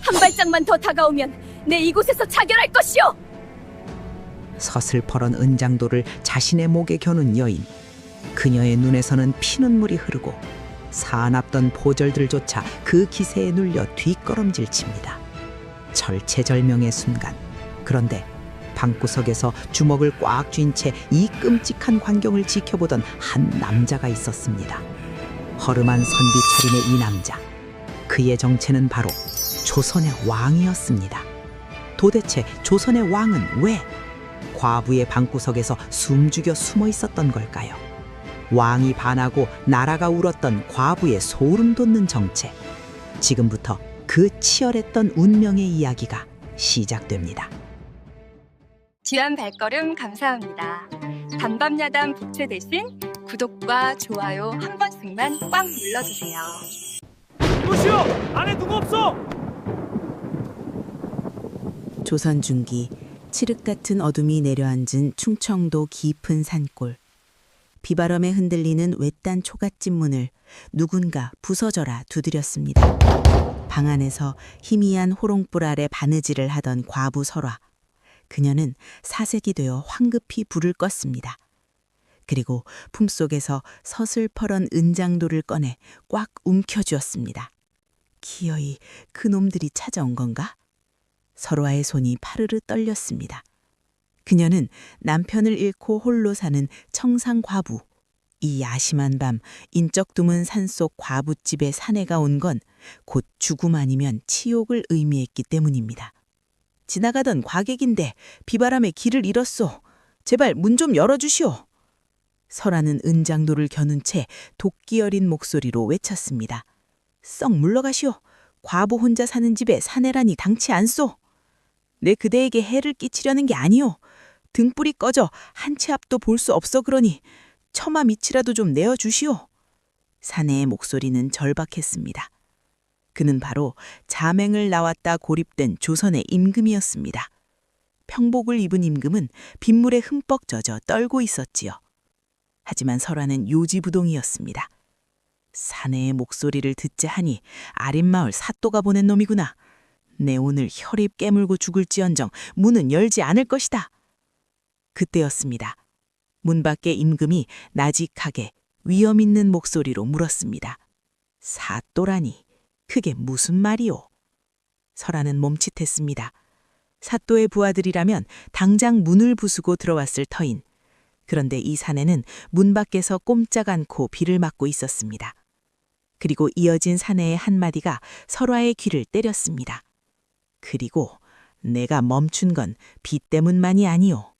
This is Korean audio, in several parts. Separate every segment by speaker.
Speaker 1: 한 발짝만 더 다가오면 내 이곳에서 자결할 것이오.
Speaker 2: 서슬퍼런 은장도를 자신의 목에 겨눈 여인. 그녀의 눈에서는 피눈물이 흐르고 사납던 포절들조차 그 기세에 눌려 뒷걸음질 칩니다. 절체절명의 순간. 그런데 방구석에서 주먹을 꽉 쥔 채 이 끔찍한 광경을 지켜보던 한 남자가 있었습니다. 허름한 선비 차림의 이 남자. 그의 정체는 바로 조선의 왕이었습니다. 도대체 조선의 왕은 왜 과부의 방구석에서 숨죽여 숨어 있었던 걸까요? 왕이 반하고 나라가 울었던 과부의 소름 돋는 정체. 지금부터 그 치열했던 운명의 이야기가 시작됩니다.
Speaker 1: 귀한 발걸음 감사합니다. 단밤야단 복채 대신 구독과 좋아요 한 번씩만 꽉 눌러주세요.
Speaker 3: 이보시오! 안에 누구 없어!
Speaker 4: 조선 중기 칠흑 같은 어둠이 내려앉은 충청도 깊은 산골. 비바람에 흔들리는 외딴 초가집 문을 누군가 부서져라 두드렸습니다. 방 안에서 희미한 호롱불 아래 바느질을 하던 과부 설화. 그녀는 사색이 되어 황급히 불을 껐습니다. 그리고 품속에서 서슬퍼런 은장도를 꺼내 꽉 움켜쥐었습니다. 기어이 그놈들이 찾아온 건가? 설화의 손이 파르르 떨렸습니다. 그녀는 남편을 잃고 홀로 사는 청상 과부. 이 야심한 밤 인적 드문 산속 과부집에 사내가 온 건 곧 죽음 아니면 치욕을 의미했기 때문입니다. 지나가던 과객인데 비바람에 길을 잃었소. 제발 문 좀 열어주시오. 설하는 은장도를 겨눈 채 도끼 어린 목소리로 외쳤습니다. 썩 물러가시오. 과부 혼자 사는 집에 사내라니 당치 않소. 내 그대에게 해를 끼치려는 게 아니오. 등불이 꺼져 한 치 앞도 볼 수 없어 그러니 처마 밑이라도 좀 내어주시오. 사내의 목소리는 절박했습니다. 그는 바로 자맹을 나왔다 고립된 조선의 임금이었습니다. 평복을 입은 임금은 빗물에 흠뻑 젖어 떨고 있었지요. 하지만 설화는 요지부동이었습니다. 사내의 목소리를 듣자 하니 아린마을 사또가 보낸 놈이구나. 내 오늘 혈입 깨물고 죽을지언정 문은 열지 않을 것이다. 그때였습니다. 문 밖에 임금이 나직하게 위험 있는 목소리로 물었습니다. 사또라니 그게 무슨 말이오? 설화는 멈칫했습니다. 사또의 부하들이라면 당장 문을 부수고 들어왔을 터인. 그런데 이 사내는 문 밖에서 꼼짝 않고 비를 맞고 있었습니다. 그리고 이어진 사내의 한마디가 설화의 귀를 때렸습니다. 그리고 내가 멈춘 건 비 때문만이 아니오.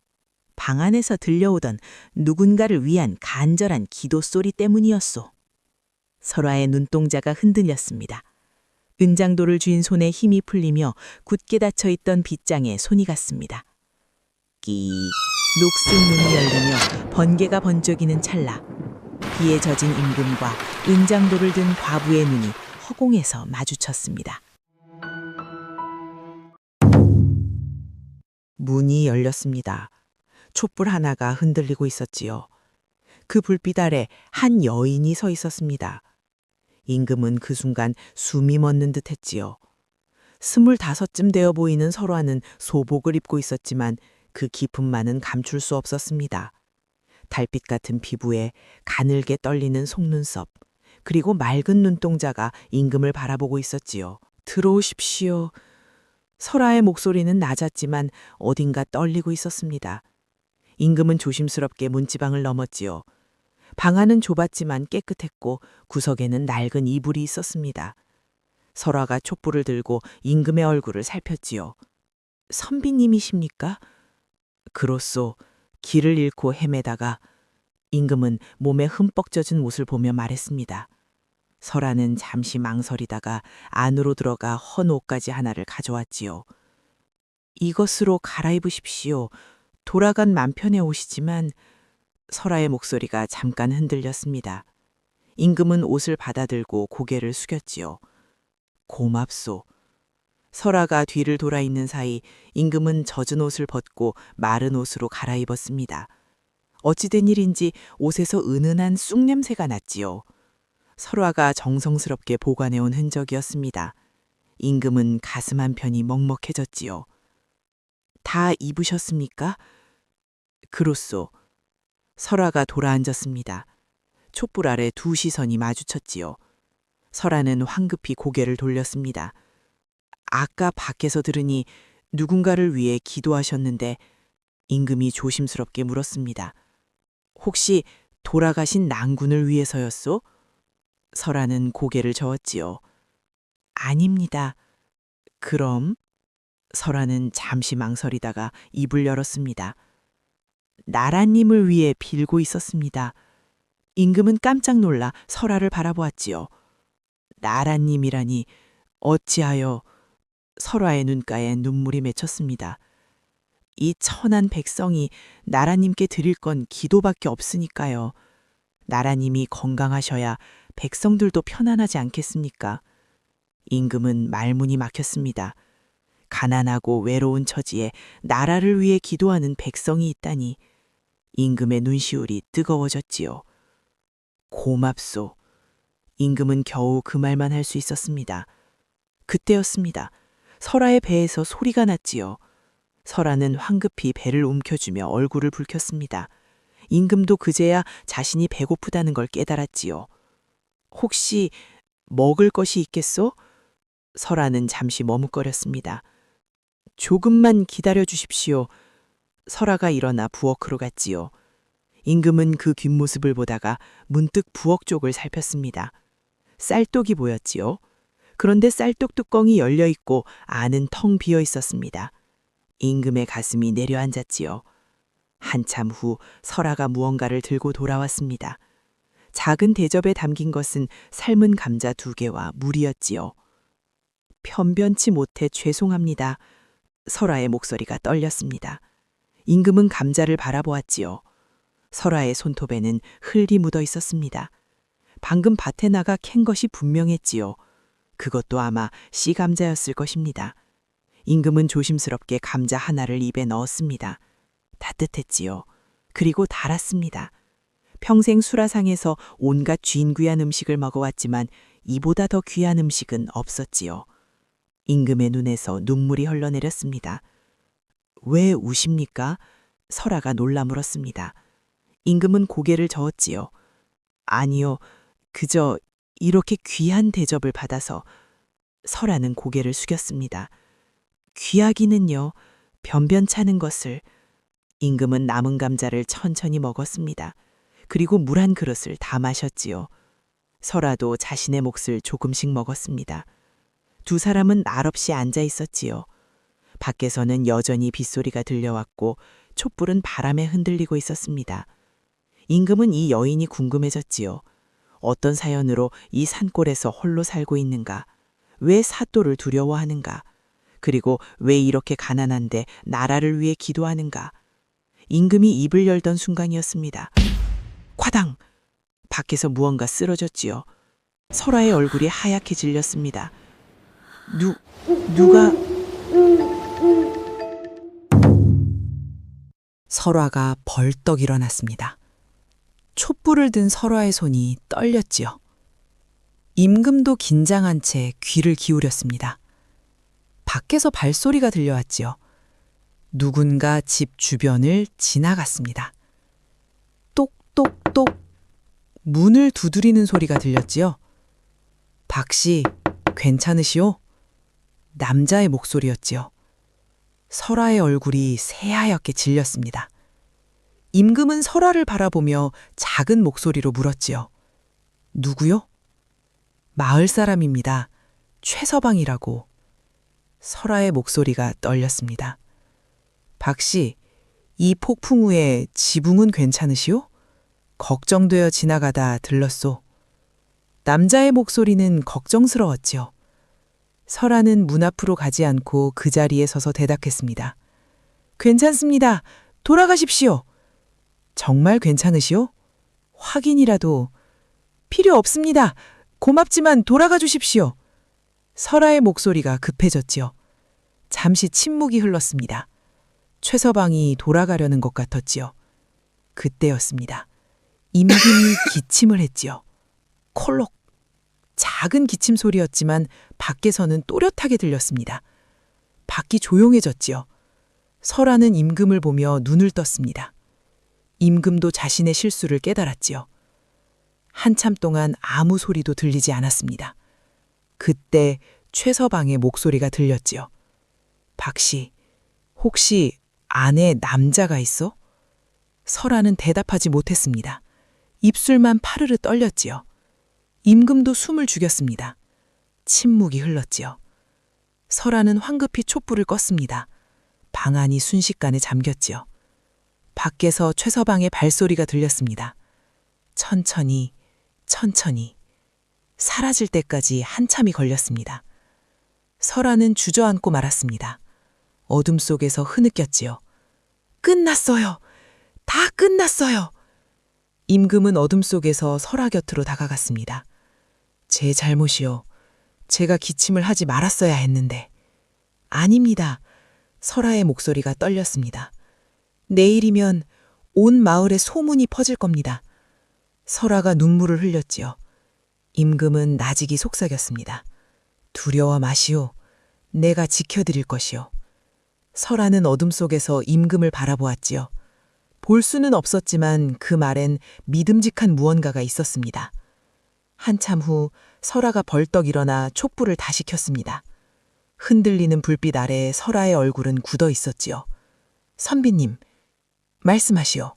Speaker 4: 방 안에서 들려오던 누군가를 위한 간절한 기도 소리 때문이었소. 설화의 눈동자가 흔들렸습니다. 은장도를 쥔 손에 힘이 풀리며 굳게 닫혀있던 빗장에 손이 갔습니다. 끼 녹슨 문이 열리며 번개가 번쩍이는 찰나 비에 젖은 임금과 은장도를 든 과부의 눈이 허공에서 마주쳤습니다. 문이 열렸습니다. 촛불 하나가 흔들리고 있었지요. 그 불빛 아래 한 여인이 서 있었습니다. 임금은 그 순간 숨이 멎는 듯 했지요. 25쯤 되어 보이는 설화는 소복을 입고 있었지만 그 깊음만은 감출 수 없었습니다. 달빛 같은 피부에 가늘게 떨리는 속눈썹, 그리고 맑은 눈동자가 임금을 바라보고 있었지요. 들어오십시오. 설화의 목소리는 낮았지만 어딘가 떨리고 있었습니다. 임금은 조심스럽게 문지방을 넘었지요. 방 안은 좁았지만 깨끗했고 구석에는 낡은 이불이 있었습니다. 설화가 촛불을 들고 임금의 얼굴을 살폈지요. 선비님이십니까? 그로써 길을 잃고 헤매다가 임금은 몸에 흠뻑 젖은 옷을 보며 말했습니다. 설화는 잠시 망설이다가 안으로 들어가 헌 옷가지 하나를 가져왔지요. 이것으로 갈아입으십시오. 돌아간 만편의 옷이지만. 설화의 목소리가 잠깐 흔들렸습니다. 임금은 옷을 받아들고 고개를 숙였지요. 고맙소. 설화가 뒤를 돌아 있는 사이 임금은 젖은 옷을 벗고 마른 옷으로 갈아입었습니다. 어찌된 일인지 옷에서 은은한 쑥냄새가 났지요. 설화가 정성스럽게 보관해온 흔적이었습니다. 임금은 가슴 한편이 먹먹해졌지요. 다 입으셨습니까? 그로써 설아가 돌아앉았습니다. 촛불 아래 두 시선이 마주쳤지요. 설아는 황급히 고개를 돌렸습니다. 아까 밖에서 들으니 누군가를 위해 기도하셨는데 임금이 조심스럽게 물었습니다. 혹시 돌아가신 낭군을 위해서였소? 설아는 고개를 저었지요. 아닙니다. 그럼? 설아는 잠시 망설이다가 입을 열었습니다. 나라님을 위해 빌고 있었습니다. 임금은 깜짝 놀라 설아를 바라보았지요. 나라님이라니 어찌하여. 설아의 눈가에 눈물이 맺혔습니다. 이 천한 백성이 나라님께 드릴 건 기도밖에 없으니까요. 나라님이 건강하셔야 백성들도 편안하지 않겠습니까? 임금은 말문이 막혔습니다. 가난하고 외로운 처지에 나라를 위해 기도하는 백성이 있다니. 임금의 눈시울이 뜨거워졌지요. 고맙소. 임금은 겨우 그 말만 할 수 있었습니다. 그때였습니다. 설아의 배에서 소리가 났지요. 설아는 황급히 배를 움켜쥐며 얼굴을 붉혔습니다. 임금도 그제야 자신이 배고프다는 걸 깨달았지요. 혹시 먹을 것이 있겠소? 설아는 잠시 머뭇거렸습니다. 조금만 기다려 주십시오. 설아가 일어나 부엌으로 갔지요. 임금은 그 뒷모습을 보다가 문득 부엌 쪽을 살폈습니다. 쌀떡이 보였지요. 그런데 쌀떡 뚜껑이 열려 있고 안은 텅 비어 있었습니다. 임금의 가슴이 내려앉았지요. 한참 후 설아가 무언가를 들고 돌아왔습니다. 작은 대접에 담긴 것은 삶은 감자 2개와 물이었지요. 변변치 못해 죄송합니다. 설아의 목소리가 떨렸습니다. 임금은 감자를 바라보았지요. 설아의 손톱에는 흙이 묻어 있었습니다. 방금 밭에 나가 캔 것이 분명했지요. 그것도 아마 씨감자였을 것입니다. 임금은 조심스럽게 감자 하나를 입에 넣었습니다. 따뜻했지요. 그리고 달았습니다. 평생 수라상에서 온갖 쥔귀한 음식을 먹어왔지만 이보다 더 귀한 음식은 없었지요. 임금의 눈에서 눈물이 흘러내렸습니다. 왜 우십니까? 설아가 놀라 물었습니다. 임금은 고개를 저었지요. 아니요, 그저 이렇게 귀한 대접을 받아서. 설아는 고개를 숙였습니다. 귀하기는요, 변변찮은 것을. 임금은 남은 감자를 천천히 먹었습니다. 그리고 물 한 그릇을 다 마셨지요. 설아도 자신의 몫을 조금씩 먹었습니다. 두 사람은 말없이 앉아 있었지요. 밖에서는 여전히 빗소리가 들려왔고 촛불은 바람에 흔들리고 있었습니다. 임금은 이 여인이 궁금해졌지요. 어떤 사연으로 이 산골에서 홀로 살고 있는가? 왜 사또를 두려워하는가? 그리고 왜 이렇게 가난한데 나라를 위해 기도하는가? 임금이 입을 열던 순간이었습니다. 콰당! 밖에서 무언가 쓰러졌지요. 설아의 얼굴이 하얗게 질렸습니다. 누가... 설아가 벌떡 일어났습니다. 촛불을 든 설아의 손이 떨렸지요. 임금도 긴장한 채 귀를 기울였습니다. 밖에서 발소리가 들려왔지요. 누군가 집 주변을 지나갔습니다. 똑똑똑 문을 두드리는 소리가 들렸지요. 박씨, 괜찮으시오? 남자의 목소리였지요. 설아의 얼굴이 새하얗게 질렸습니다. 임금은 설아를 바라보며 작은 목소리로 물었지요. 누구요? 마을 사람입니다. 최서방이라고. 설아의 목소리가 떨렸습니다. 박씨, 이 폭풍 후에 지붕은 괜찮으시오? 걱정되어 지나가다 들렀소. 남자의 목소리는 걱정스러웠지요. 설아는 문 앞으로 가지 않고 그 자리에 서서 대답했습니다. 괜찮습니다. 돌아가십시오. 정말 괜찮으시오? 확인이라도. 필요 없습니다. 고맙지만 돌아가 주십시오. 설아의 목소리가 급해졌지요. 잠시 침묵이 흘렀습니다. 최서방이 돌아가려는 것 같았지요. 그때였습니다. 임금이 기침을 했지요. 콜록.
Speaker 5: 작은 기침 소리였지만 밖에서는 또렷하게 들렸습니다. 밖이 조용해졌지요. 설아는 임금을 보며 눈을 떴습니다. 임금도 자신의 실수를 깨달았지요. 한참 동안 아무 소리도 들리지 않았습니다. 그때 최서방의 목소리가 들렸지요. 박씨, 혹시 안에 남자가 있어? 설아는 대답하지 못했습니다. 입술만 파르르 떨렸지요. 임금도 숨을 죽였습니다. 침묵이 흘렀지요. 설아는 황급히 촛불을 껐습니다. 방 안이 순식간에 잠겼지요. 밖에서 최서방의 발소리가 들렸습니다. 천천히, 천천히. 사라질 때까지 한참이 걸렸습니다. 설아는 주저앉고 말았습니다. 어둠 속에서 흐느꼈지요. 끝났어요. 다 끝났어요. 임금은 어둠 속에서 설아 곁으로 다가갔습니다. 제 잘못이요. 제가 기침을 하지 말았어야 했는데. 아닙니다. 설아의 목소리가 떨렸습니다. 내일이면 온 마을에 소문이 퍼질 겁니다. 설아가 눈물을 흘렸지요. 임금은 나직이 속삭였습니다. 두려워 마시오. 내가 지켜드릴 것이오. 설아는 어둠 속에서 임금을 바라보았지요. 볼 수는 없었지만 그 말엔 믿음직한 무언가가 있었습니다. 한참 후 설아가 벌떡 일어나 촛불을 다시 켰습니다. 흔들리는 불빛 아래에 설아의 얼굴은 굳어 있었지요. 선비님, 말씀하시오.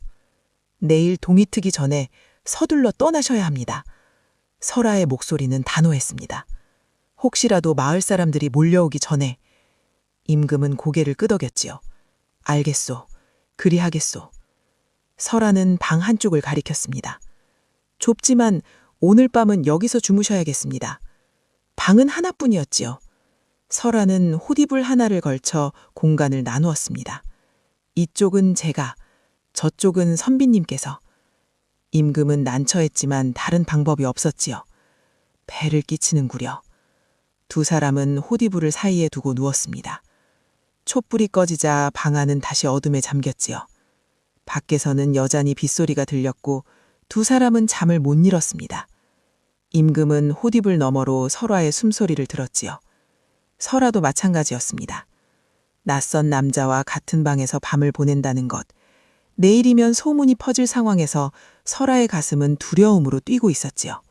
Speaker 5: 내일 동이 트기 전에 서둘러 떠나셔야 합니다. 설아의 목소리는 단호했습니다. 혹시라도 마을 사람들이 몰려오기 전에. 임금은 고개를 끄덕였지요. 알겠소. 그리하겠소. 설아는 방 한쪽을 가리켰습니다. 좁지만 오늘 밤은 여기서 주무셔야겠습니다. 방은 하나뿐이었지요. 설아는 호디불 하나를 걸쳐 공간을 나누었습니다. 이쪽은 제가, 저쪽은 선비님께서. 임금은 난처했지만 다른 방법이 없었지요. 배를 끼치는구려. 두 사람은 호디불을 사이에 두고 누웠습니다. 촛불이 꺼지자 방 안은 다시 어둠에 잠겼지요. 밖에서는 여전히 빗소리가 들렸고 두 사람은 잠을 못 이뤘습니다. 임금은 호디불 너머로 설아의 숨소리를 들었지요. 설아도 마찬가지였습니다. 낯선 남자와 같은 방에서 밤을 보낸다는 것. 내일이면 소문이 퍼질 상황에서 설아의 가슴은 두려움으로 뛰고 있었지요.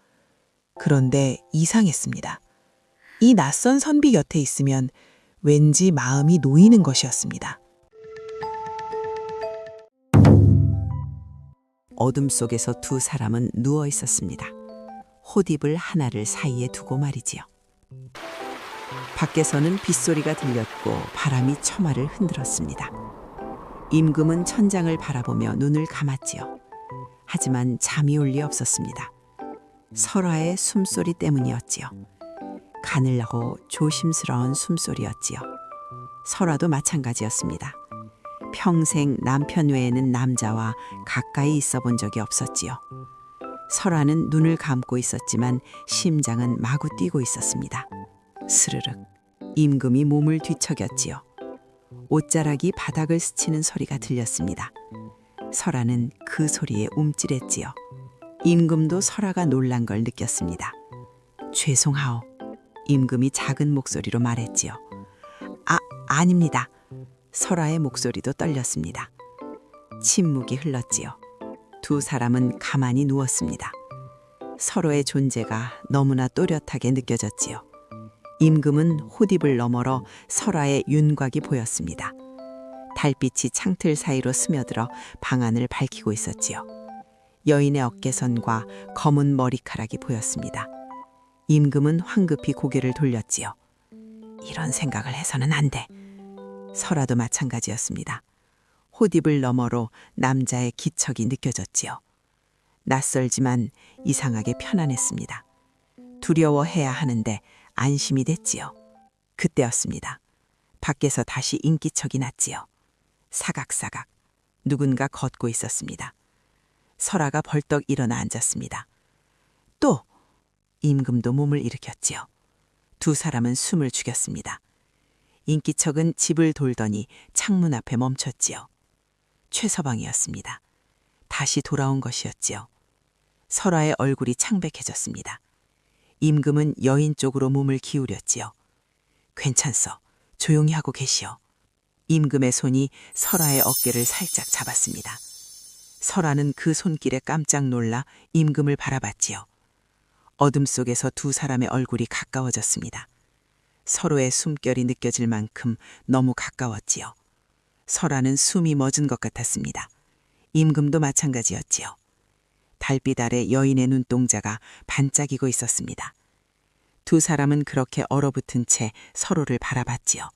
Speaker 5: 그런데 이상했습니다. 이 낯선 선비 곁에 있으면 왠지 마음이 놓이는 것이었습니다.
Speaker 2: 어둠 속에서 두 사람은 누워 있었습니다. 호디불 하나를 사이에 두고 말이지요. 밖에서는 빗소리가 들렸고 바람이 처마를 흔들었습니다. 임금은 천장을 바라보며 눈을 감았지요. 하지만 잠이 올 리 없었습니다. 설아의 숨소리 때문이었지요. 가늘고 조심스러운 숨소리였지요. 설아도 마찬가지였습니다. 평생 남편 외에는 남자와 가까이 있어 본 적이 없었지요. 설아는 눈을 감고 있었지만 심장은 마구 뛰고 있었습니다. 스르륵 임금이 몸을 뒤척였지요. 옷자락이 바닥을 스치는 소리가 들렸습니다. 설아는 그 소리에 움찔했지요. 임금도 설아가 놀란 걸 느꼈습니다. 죄송하오. 임금이 작은 목소리로 말했지요. 아닙니다. 설아의 목소리도 떨렸습니다. 침묵이 흘렀지요. 두 사람은 가만히 누웠습니다. 서로의 존재가 너무나 또렷하게 느껴졌지요. 임금은 호디불 너머로 설아의 윤곽이 보였습니다. 달빛이 창틀 사이로 스며들어 방 안을 밝히고 있었지요. 여인의 어깨선과 검은 머리카락이 보였습니다. 임금은 황급히 고개를 돌렸지요. 이런 생각을 해서는 안 돼. 설아도 마찬가지였습니다. 호디불 너머로 남자의 기척이 느껴졌지요. 낯설지만 이상하게 편안했습니다. 두려워해야 하는데 안심이 됐지요. 그때였습니다. 밖에서 다시 인기척이 났지요. 사각사각 누군가 걷고 있었습니다. 설아가 벌떡 일어나 앉았습니다. 또 임금도 몸을 일으켰지요. 두 사람은 숨을 죽였습니다. 인기척은 집을 돌더니 창문 앞에 멈췄지요. 최서방이었습니다. 다시 돌아온 것이었지요. 설아의 얼굴이 창백해졌습니다. 임금은 여인 쪽으로 몸을 기울였지요. 괜찮소. 조용히 하고 계시오. 임금의 손이 설아의 어깨를 살짝 잡았습니다. 설아는 그 손길에 깜짝 놀라 임금을 바라봤지요. 어둠 속에서 두 사람의 얼굴이 가까워졌습니다. 서로의 숨결이 느껴질 만큼 너무 가까웠지요. 설아는 숨이 멎은 것 같았습니다. 임금도 마찬가지였지요. 달빛 아래 여인의 눈동자가 반짝이고 있었습니다. 두 사람은 그렇게 얼어붙은 채 서로를 바라봤지요.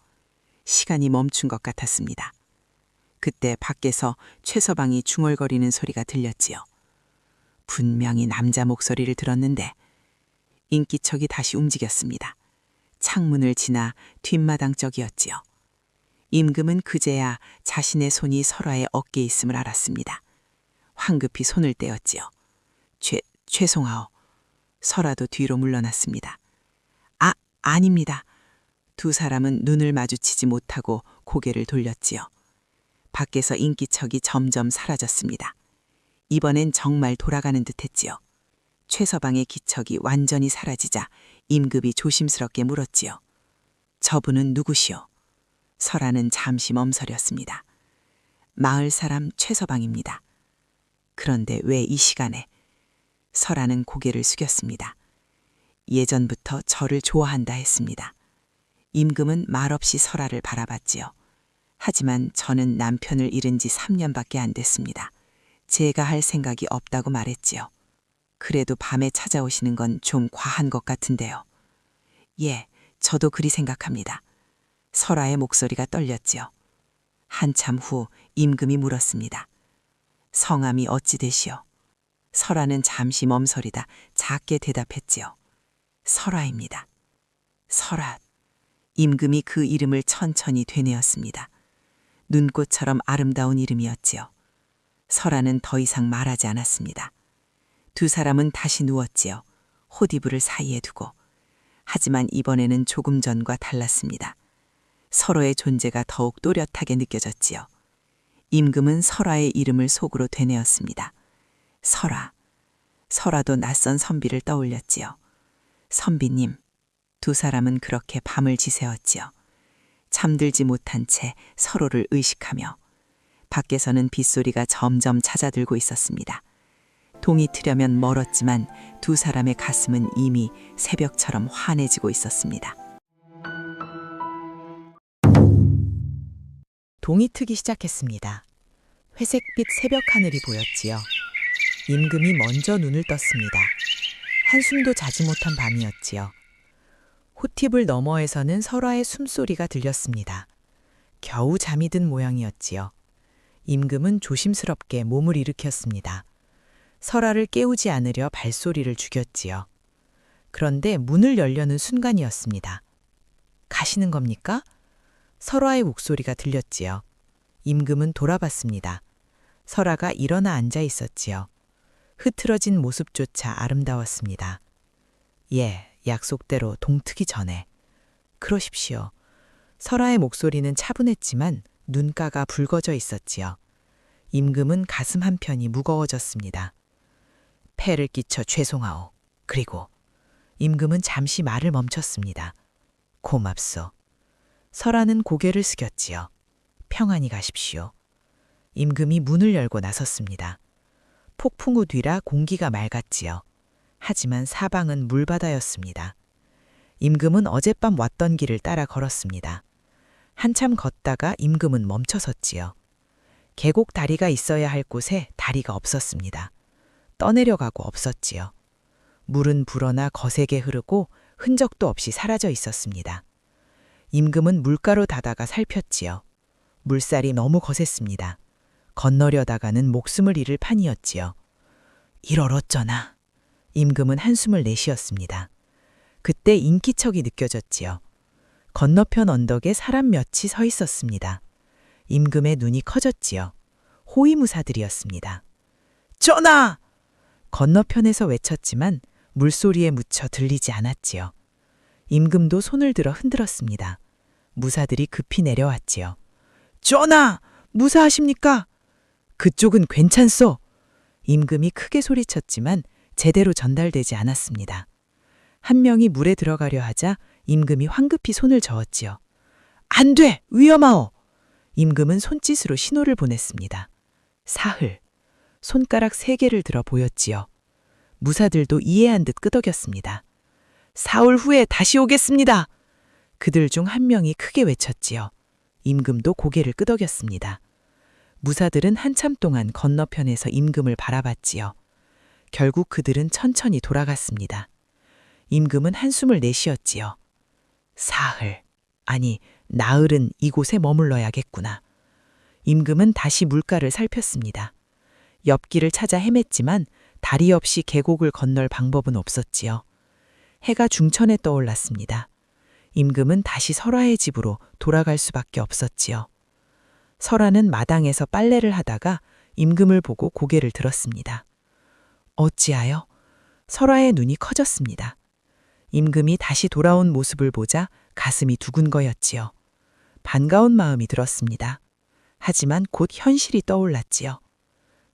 Speaker 2: 시간이 멈춘 것 같았습니다. 그때 밖에서 최서방이 중얼거리는 소리가 들렸지요. 분명히 남자 목소리를 들었는데 인기척이 다시 움직였습니다. 창문을 지나 뒷마당 쪽이었지요. 임금은 그제야 자신의 손이 설아의 어깨에 있음을 알았습니다. 황급히 손을 떼었지요. 죄송하오. 설아도 뒤로 물러났습니다. 아닙니다. 두 사람은 눈을 마주치지 못하고 고개를 돌렸지요. 밖에서 인기척이 점점 사라졌습니다. 이번엔 정말 돌아가는 듯했지요. 최서방의 기척이 완전히 사라지자 임금이 조심스럽게 물었지요. 저분은 누구시오? 설아는 잠시 멈서렸습니다. 마을 사람 최서방입니다. 그런데 왜 이 시간에? 설아는 고개를 숙였습니다. 예전부터 저를 좋아한다 했습니다. 임금은 말없이 설아를 바라봤지요. 하지만 저는 남편을 잃은 지 3년밖에 안 됐습니다. 제가 할 생각이 없다고 말했지요. 그래도 밤에 찾아오시는 건 좀 과한 것 같은데요. 예, 저도 그리 생각합니다. 설아의 목소리가 떨렸지요. 한참 후 임금이 물었습니다. 성함이 어찌 되시오? 설아는 잠시 멈서리다 작게 대답했지요. 설아입니다. 설아. 임금이 그 이름을 천천히 되뇌었습니다. 눈꽃처럼 아름다운 이름이었지요. 설아는 더 이상 말하지 않았습니다. 두 사람은 다시 누웠지요. 호디부를 사이에 두고. 하지만 이번에는 조금 전과 달랐습니다. 서로의 존재가 더욱 또렷하게 느껴졌지요. 임금은 설아의 이름을 속으로 되뇌었습니다. 설아. 설아도 낯선 선비를 떠올렸지요. 선비님. 두 사람은 그렇게 밤을 지새웠지요. 잠들지 못한 채 서로를 의식하며. 밖에서는 빗소리가 점점 잦아들고 있었습니다. 동이 트려면 멀었지만 두 사람의 가슴은 이미 새벽처럼 환해지고 있었습니다.
Speaker 5: 동이 트기 시작했습니다. 회색빛 새벽 하늘이 보였지요. 임금이 먼저 눈을 떴습니다. 한숨도 자지 못한 밤이었지요. 호팁을 너머에서는 설아의 숨소리가 들렸습니다. 겨우 잠이 든 모양이었지요. 임금은 조심스럽게 몸을 일으켰습니다. 설아를 깨우지 않으려 발소리를 죽였지요. 그런데 문을 열려는 순간이었습니다. 가시는 겁니까? 설아의 목소리가 들렸지요. 임금은 돌아봤습니다. 설아가 일어나 앉아 있었지요. 흐트러진 모습조차 아름다웠습니다. 예, 약속대로 동트기 전에. 그러십시오. 설아의 목소리는 차분했지만 눈가가 붉어져 있었지요. 임금은 가슴 한편이 무거워졌습니다. 폐를 끼쳐 죄송하오. 그리고 임금은 잠시 말을 멈췄습니다. 고맙소. 설아는 고개를 숙였지요. 평안히 가십시오. 임금이 문을 열고 나섰습니다. 폭풍 후 뒤라 공기가 맑았지요. 하지만 사방은 물바다였습니다. 임금은 어젯밤 왔던 길을 따라 걸었습니다. 한참 걷다가 임금은 멈춰섰지요. 계곡 다리가 있어야 할 곳에 다리가 없었습니다. 떠내려가고 없었지요. 물은 불어나 거세게 흐르고 흔적도 없이 사라져 있었습니다. 임금은 물가로 다다가 살폈지요. 물살이 너무 거셌습니다. 건너려다가는 목숨을 잃을 판이었지요. 이럴 어쩌나. 임금은 한숨을 내쉬었습니다. 그때 인기척이 느껴졌지요. 건너편 언덕에 사람 몇이 서 있었습니다. 임금의 눈이 커졌지요. 호위무사들이었습니다. 전하! 건너편에서 외쳤지만 물소리에 묻혀 들리지 않았지요. 임금도 손을 들어 흔들었습니다. 무사들이 급히 내려왔지요. 전하! 무사하십니까? 그쪽은 괜찮소. 임금이 크게 소리쳤지만 제대로 전달되지 않았습니다. 한 명이 물에 들어가려 하자 임금이 황급히 손을 저었지요. 안 돼! 위험하오! 임금은 손짓으로 신호를 보냈습니다. 사흘. 손가락 3개를 들어 보였지요. 무사들도 이해한 듯 끄덕였습니다. 사흘 후에 다시 오겠습니다. 그들 중 한 명이 크게 외쳤지요. 임금도 고개를 끄덕였습니다. 무사들은 한참 동안 건너편에서 임금을 바라봤지요. 결국 그들은 천천히 돌아갔습니다. 임금은 한숨을 내쉬었지요. 사흘, 아니 나흘은 이곳에 머물러야겠구나. 임금은 다시 물가를 살폈습니다. 옆길을 찾아 헤맸지만 다리 없이 계곡을 건널 방법은 없었지요. 해가 중천에 떠올랐습니다. 임금은 다시 설화의 집으로 돌아갈 수밖에 없었지요. 설화는 마당에서 빨래를 하다가 임금을 보고 고개를 들었습니다. 어찌하여? 설화의 눈이 커졌습니다. 임금이 다시 돌아온 모습을 보자 가슴이 두근거렸지요. 반가운 마음이 들었습니다. 하지만 곧 현실이 떠올랐지요.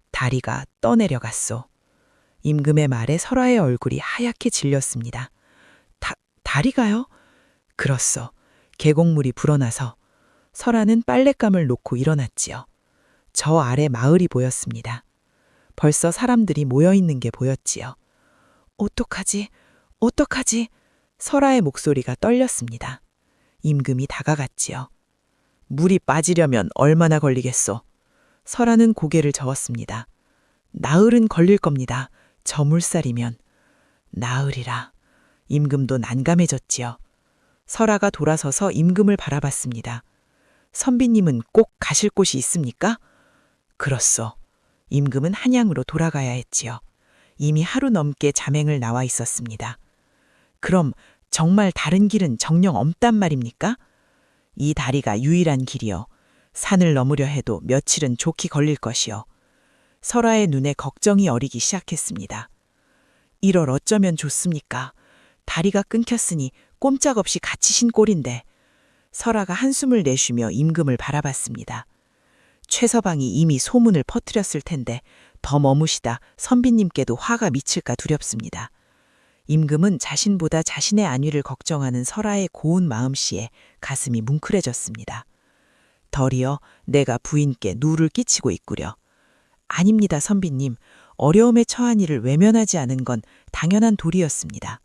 Speaker 5: 다리가 떠내려갔소. 임금의 말에 설화의 얼굴이 하얗게 질렸습니다. 다리가요? 그렇소. 계곡물이 불어나서. 설화는 빨랫감을 놓고 일어났지요. 저 아래 마을이 보였습니다. 벌써 사람들이 모여있는 게 보였지요. 어떡하지? 어떡하지? 설화의 목소리가 떨렸습니다. 임금이 다가갔지요. 물이 빠지려면 얼마나 걸리겠소? 설화는 고개를 저었습니다. 나흘은 걸릴 겁니다. 저 물살이면. 나흘이라. 임금도 난감해졌지요. 설화가 돌아서서 임금을 바라봤습니다. 선비님은 꼭 가실 곳이 있습니까? 그렇소. 임금은 한양으로 돌아가야 했지요. 이미 하루 넘게 잠행을 나와 있었습니다. 그럼 정말 다른 길은 정녕 없단 말입니까? 이 다리가 유일한 길이요. 산을 넘으려 해도 며칠은 좋게 걸릴 것이요. 설화의 눈에 걱정이 어리기 시작했습니다. 이럴 어쩌면 좋습니까? 다리가 끊겼으니 꼼짝없이 갇히신 꼴인데. 설화가 한숨을 내쉬며 임금을 바라봤습니다. 최서방이 이미 소문을 퍼뜨렸을 텐데 더 머무시다 선비님께도 화가 미칠까 두렵습니다. 임금은 자신보다 자신의 안위를 걱정하는 설화의 고운 마음씨에 가슴이 뭉클해졌습니다. 덜이여 내가 부인께 누를 끼치고 있구려. 아닙니다 선비님. 어려움에 처한 이를 외면하지 않은 건 당연한 도리였습니다.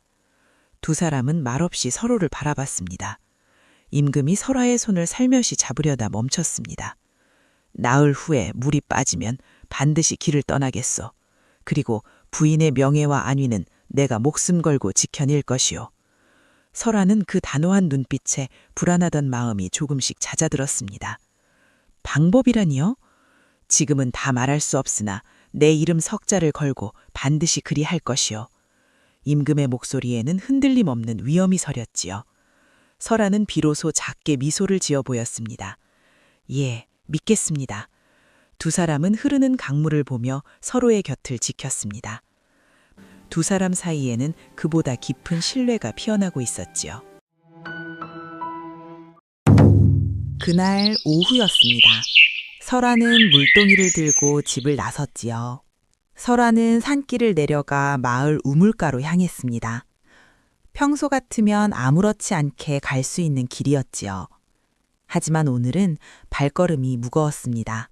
Speaker 5: 두 사람은 말없이 서로를 바라봤습니다. 임금이 설화의 손을 살며시 잡으려다 멈췄습니다. 나흘 후에 물이 빠지면 반드시 길을 떠나겠소. 그리고 부인의 명예와 안위는 내가 목숨 걸고 지켜낼 것이오. 설화는 그 단호한 눈빛에 불안하던 마음이 조금씩 잦아들었습니다. 방법이라니요? 지금은 다 말할 수 없으나 내 이름 석자를 걸고 반드시 그리 할 것이오. 임금의 목소리에는 흔들림 없는 위엄이 서렸지요. 설화는 비로소 작게 미소를 지어 보였습니다. 예, 믿겠습니다. 두 사람은 흐르는 강물을 보며 서로의 곁을 지켰습니다. 두 사람 사이에는 그보다 깊은 신뢰가 피어나고 있었지요. 그날 오후였습니다. 설화는 물동이를 들고 집을 나섰지요. 설화는 산길을 내려가 마을 우물가로 향했습니다. 평소 같으면 아무렇지 않게 갈 수 있는 길이었지요. 하지만 오늘은 발걸음이 무거웠습니다.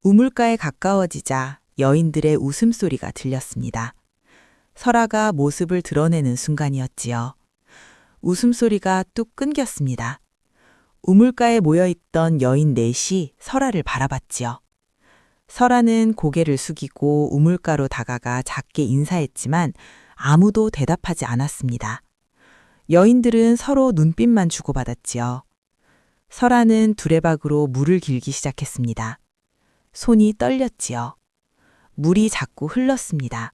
Speaker 5: 우물가에 가까워지자 여인들의 웃음소리가 들렸습니다. 설화가 모습을 드러내는 순간이었지요. 웃음소리가 뚝 끊겼습니다. 우물가에 모여있던 여인 넷이 설화를 바라봤지요. 설화는 고개를 숙이고 우물가로 다가가 작게 인사했지만 아무도 대답하지 않았습니다. 여인들은 서로 눈빛만 주고받았지요. 설화는 두레박으로 물을 길기 시작했습니다. 손이 떨렸지요. 물이 자꾸 흘렀습니다.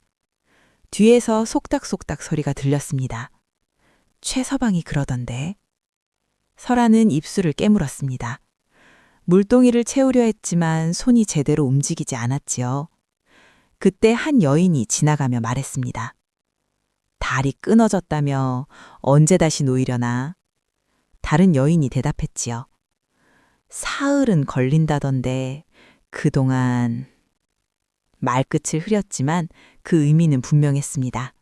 Speaker 5: 뒤에서 속닥속닥 소리가 들렸습니다. 최서방이 그러던데. 설화는 입술을 깨물었습니다. 물동이를 채우려 했지만 손이 제대로 움직이지 않았지요. 그때 한 여인이 지나가며 말했습니다. 다리 끊어졌다며 언제 다시 놓이려나? 다른 여인이 대답했지요. 사흘은 걸린다던데 그동안... 말끝을 흐렸지만 그 의미는 분명했습니다.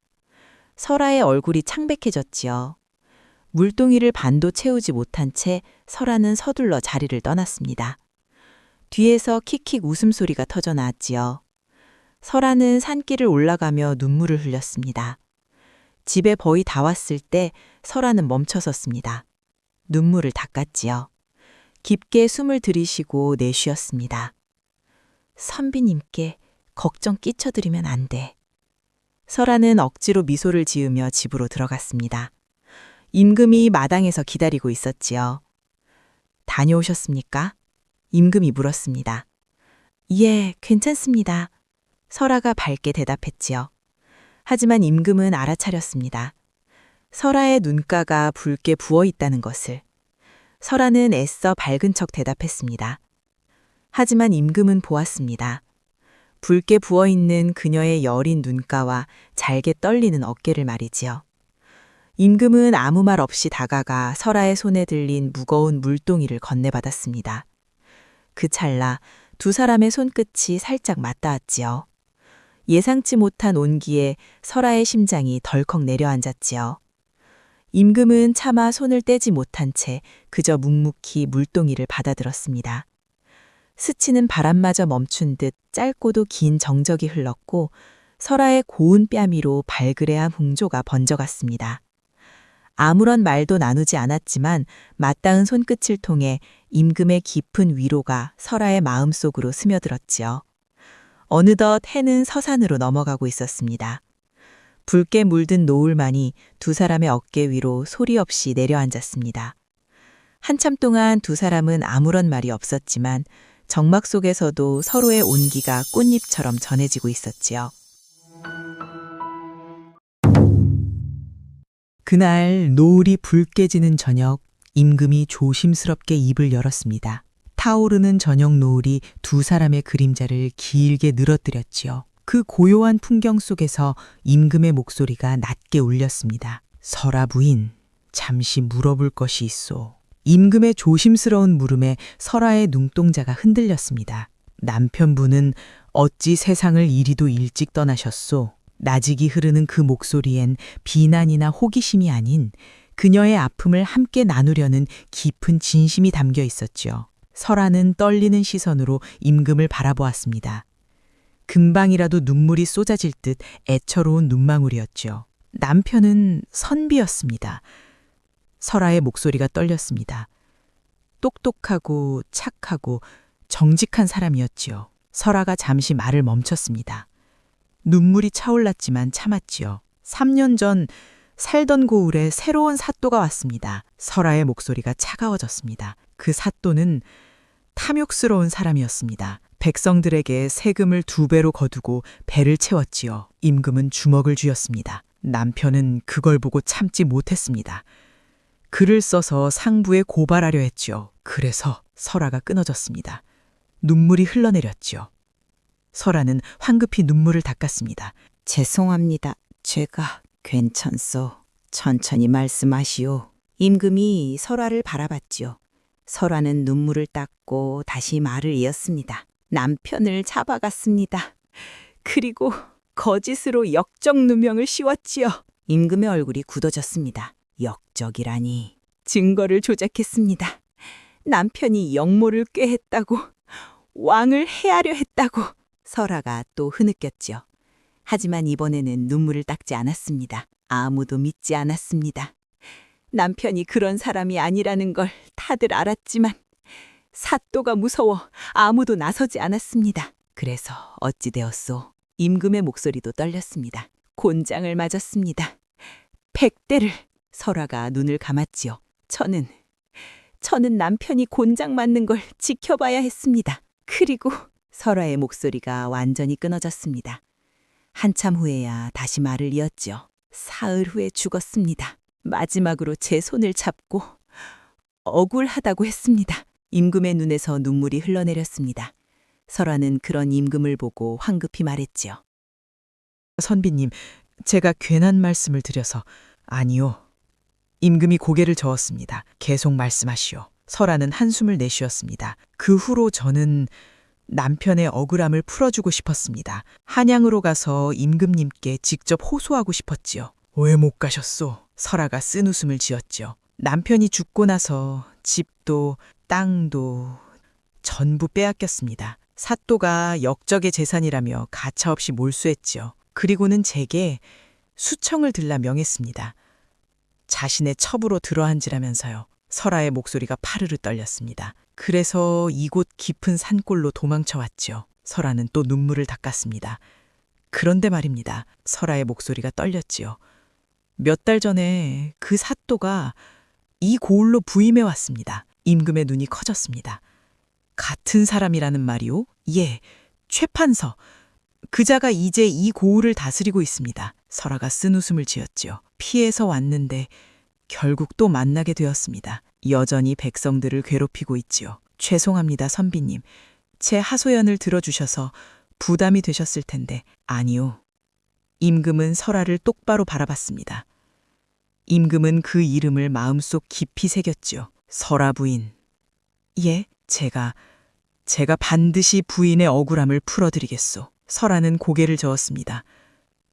Speaker 4: 설아의 얼굴이 창백해졌지요. 물동이를 반도 채우지 못한 채 설아는 서둘러 자리를 떠났습니다. 뒤에서 킥킥 웃음소리가 터져 나왔지요. 설아는 산길을 올라가며 눈물을 흘렸습니다. 집에 거의 다 왔을 때 설아는 멈춰섰습니다. 눈물을 닦았지요. 깊게 숨을 들이쉬고 내쉬었습니다. 선비님께 걱정 끼쳐드리면 안 돼. 설아는 억지로 미소를 지으며 집으로 들어갔습니다. 임금이 마당에서 기다리고 있었지요. 다녀오셨습니까? 임금이 물었습니다. 예, 괜찮습니다. 설아가 밝게 대답했지요. 하지만 임금은 알아차렸습니다. 설아의 눈가가 붉게 부어 있다는 것을. 설아는 애써 밝은 척 대답했습니다. 하지만 임금은 보았습니다. 붉게 부어 있는 그녀의 여린 눈가와 잘게 떨리는 어깨를 말이지요. 임금은 아무 말 없이 다가가 설아의 손에 들린 무거운 물동이를 건네받았습니다. 그 찰나 두 사람의 손끝이 살짝 맞닿았지요. 예상치 못한 온기에 설아의 심장이 덜컥 내려앉았지요. 임금은 차마 손을 떼지 못한 채 그저 묵묵히 물동이를 받아들었습니다. 스치는 바람마저 멈춘 듯 짧고도 긴 정적이 흘렀고 설아의 고운 뺨 위로 발그레한 흥조가 번져갔습니다. 아무런 말도 나누지 않았지만 맞닿은 손끝을 통해 임금의 깊은 위로가 설아의 마음속으로 스며들었지요. 어느덧 해는 서산으로 넘어가고 있었습니다. 붉게 물든 노을만이 두 사람의 어깨 위로 소리 없이 내려앉았습니다. 한참 동안 두 사람은 아무런 말이 없었지만 정막 속에서도 서로의 온기가 꽃잎처럼 전해지고 있었지요.
Speaker 5: 그날 노을이 붉게 지는 저녁, 임금이 조심스럽게 입을 열었습니다. 타오르는 저녁 노을이 두 사람의 그림자를 길게 늘어뜨렸지요. 그 고요한 풍경 속에서 임금의 목소리가 낮게 울렸습니다. 설아 부인, 잠시 물어볼 것이 있소. 임금의 조심스러운 물음에 설아의 눈동자가 흔들렸습니다. 남편분은 어찌 세상을 이리도 일찍 떠나셨소? 나직이 흐르는 그 목소리엔 비난이나 호기심이 아닌 그녀의 아픔을 함께 나누려는 깊은 진심이 담겨 있었지요. 설아는 떨리는 시선으로 임금을 바라보았습니다. 금방이라도 눈물이 쏟아질 듯 애처로운 눈망울이었지요. 남편은 선비였습니다. 설아의 목소리가 떨렸습니다. 똑똑하고 착하고 정직한 사람이었지요. 설아가 잠시 말을 멈췄습니다. 눈물이 차올랐지만 참았지요. 3년 전 살던 고을에 새로운 사또가 왔습니다. 설아의 목소리가 차가워졌습니다. 그 사또는 탐욕스러운 사람이었습니다. 백성들에게 세금을 2배로 거두고 배를 채웠지요. 임금은 주먹을 쥐었습니다. 남편은 그걸 보고 참지 못했습니다. 글을 써서 상부에 고발하려 했지요. 그래서 설아가 끊어졌습니다. 눈물이 흘러내렸지요. 설아는 황급히 눈물을 닦았습니다.
Speaker 4: 죄송합니다. 제가 괜찮소. 천천히 말씀하시오. 임금이 설아를 바라봤지요. 설아는 눈물을 닦고 다시 말을 이었습니다. 남편을 잡아갔습니다. 그리고 거짓으로 역적 누명을 씌웠지요. 임금의 얼굴이 굳어졌습니다. 역적이라니. 증거를 조작했습니다. 남편이 역모를 꾀했다고, 왕을 해하려 했다고. 설아가 또 흐느꼈지요. 하지만 이번에는 눈물을 닦지 않았습니다. 아무도 믿지 않았습니다. 남편이 그런 사람이 아니라는 걸 다들 알았지만 사또가 무서워 아무도 나서지 않았습니다. 그래서 어찌 되었소? 임금의 목소리도 떨렸습니다. 곤장을 맞았습니다. 100대를. 설아가 눈을 감았지요. 저는 남편이 곤장 맞는 걸 지켜봐야 했습니다. 그리고 설아의 목소리가 완전히 끊어졌습니다. 한참 후에야 다시 말을 이었지요. 사흘 후에 죽었습니다. 마지막으로 제 손을 잡고 억울하다고 했습니다. 임금의 눈에서 눈물이 흘러내렸습니다. 설아는 그런 임금을 보고 황급히 말했지요.
Speaker 5: 선비님, 제가 괜한 말씀을 드려서. 아니요. 임금이 고개를 저었습니다. 계속 말씀하시오. 설아는 한숨을 내쉬었습니다. 그 후로 저는 남편의 억울함을 풀어주고 싶었습니다. 한양으로 가서 임금님께 직접 호소하고 싶었지요. 왜 못 가셨소? 설아가 쓴 웃음을 지었죠. 남편이 죽고 나서 집도 땅도 전부 빼앗겼습니다. 사또가 역적의 재산이라며 가차없이 몰수했지요. 그리고는 제게 수청을 들라 명했습니다. 자신의 첩으로 들어앉으라면서요. 설아의 목소리가 파르르 떨렸습니다. 그래서 이곳 깊은 산골로 도망쳐 왔죠. 설아는 또 눈물을 닦았습니다. 그런데 말입니다. 설아의 목소리가 떨렸지요. 몇 달 전에 그 사또가 이 고을로 부임해 왔습니다. 임금의 눈이 커졌습니다. 같은 사람이라는 말이오? 예, 최판서. 그자가 이제 이 고을을 다스리고 있습니다. 설아가 쓴 웃음을 지었지요. 피해서 왔는데 결국 또 만나게 되었습니다. 여전히 백성들을 괴롭히고 있지요. 죄송합니다, 선비님. 제 하소연을 들어주셔서 부담이 되셨을 텐데. 아니요. 임금은 설아를 똑바로 바라봤습니다. 임금은 그 이름을 마음속 깊이 새겼지요. 설아 부인. 예, 제가 반드시 부인의 억울함을 풀어드리겠소. 설아는 고개를 저었습니다.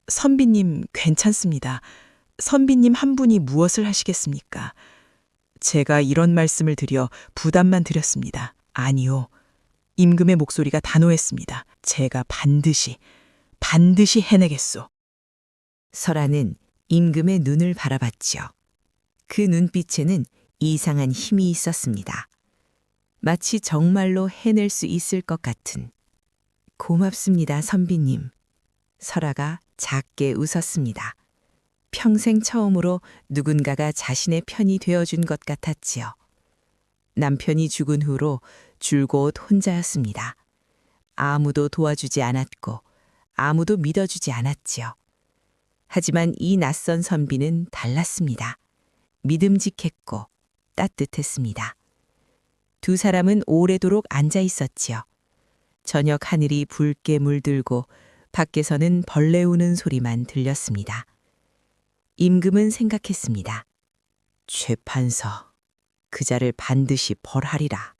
Speaker 5: 선비님 괜찮습니다. 선비님 한 분이 무엇을 하시겠습니까? 제가 이런 말씀을 드려 부담만 드렸습니다. 아니요. 임금의 목소리가 단호했습니다. 제가 반드시 해내겠소.
Speaker 4: 설아는 임금의 눈을 바라봤지요. 그 눈빛에는 이상한 힘이 있었습니다. 마치 정말로 해낼 수 있을 것 같은. 고맙습니다, 선비님. 설아가 작게 웃었습니다. 평생 처음으로 누군가가 자신의 편이 되어준 것 같았지요. 남편이 죽은 후로 줄곧 혼자였습니다. 아무도 도와주지 않았고 아무도 믿어주지 않았지요. 하지만 이 낯선 선비는 달랐습니다. 믿음직했고 따뜻했습니다. 두 사람은 오래도록 앉아 있었지요. 저녁 하늘이 붉게 물들고 밖에서는 벌레 우는 소리만 들렸습니다. 임금은 생각했습니다. 최판서, 그자를 반드시 벌하리라.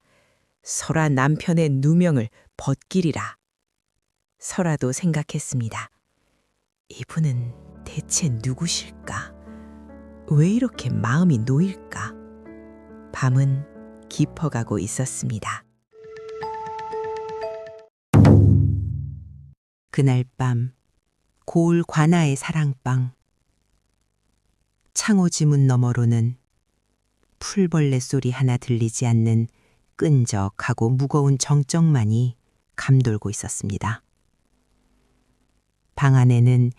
Speaker 4: 설아 남편의 누명을 벗기리라. 설아도 생각했습니다. 이분은 대체 누구실까? 왜 이렇게 마음이 놓일까? 밤은 깊어가고 있었습니다. 그날 밤 고을 관아의 사랑방. 창호지문 너머로는 풀벌레 소리 하나 들리지 않는 끈적하고 무거운 정적만이 감돌고 있었습니다. 방 안에는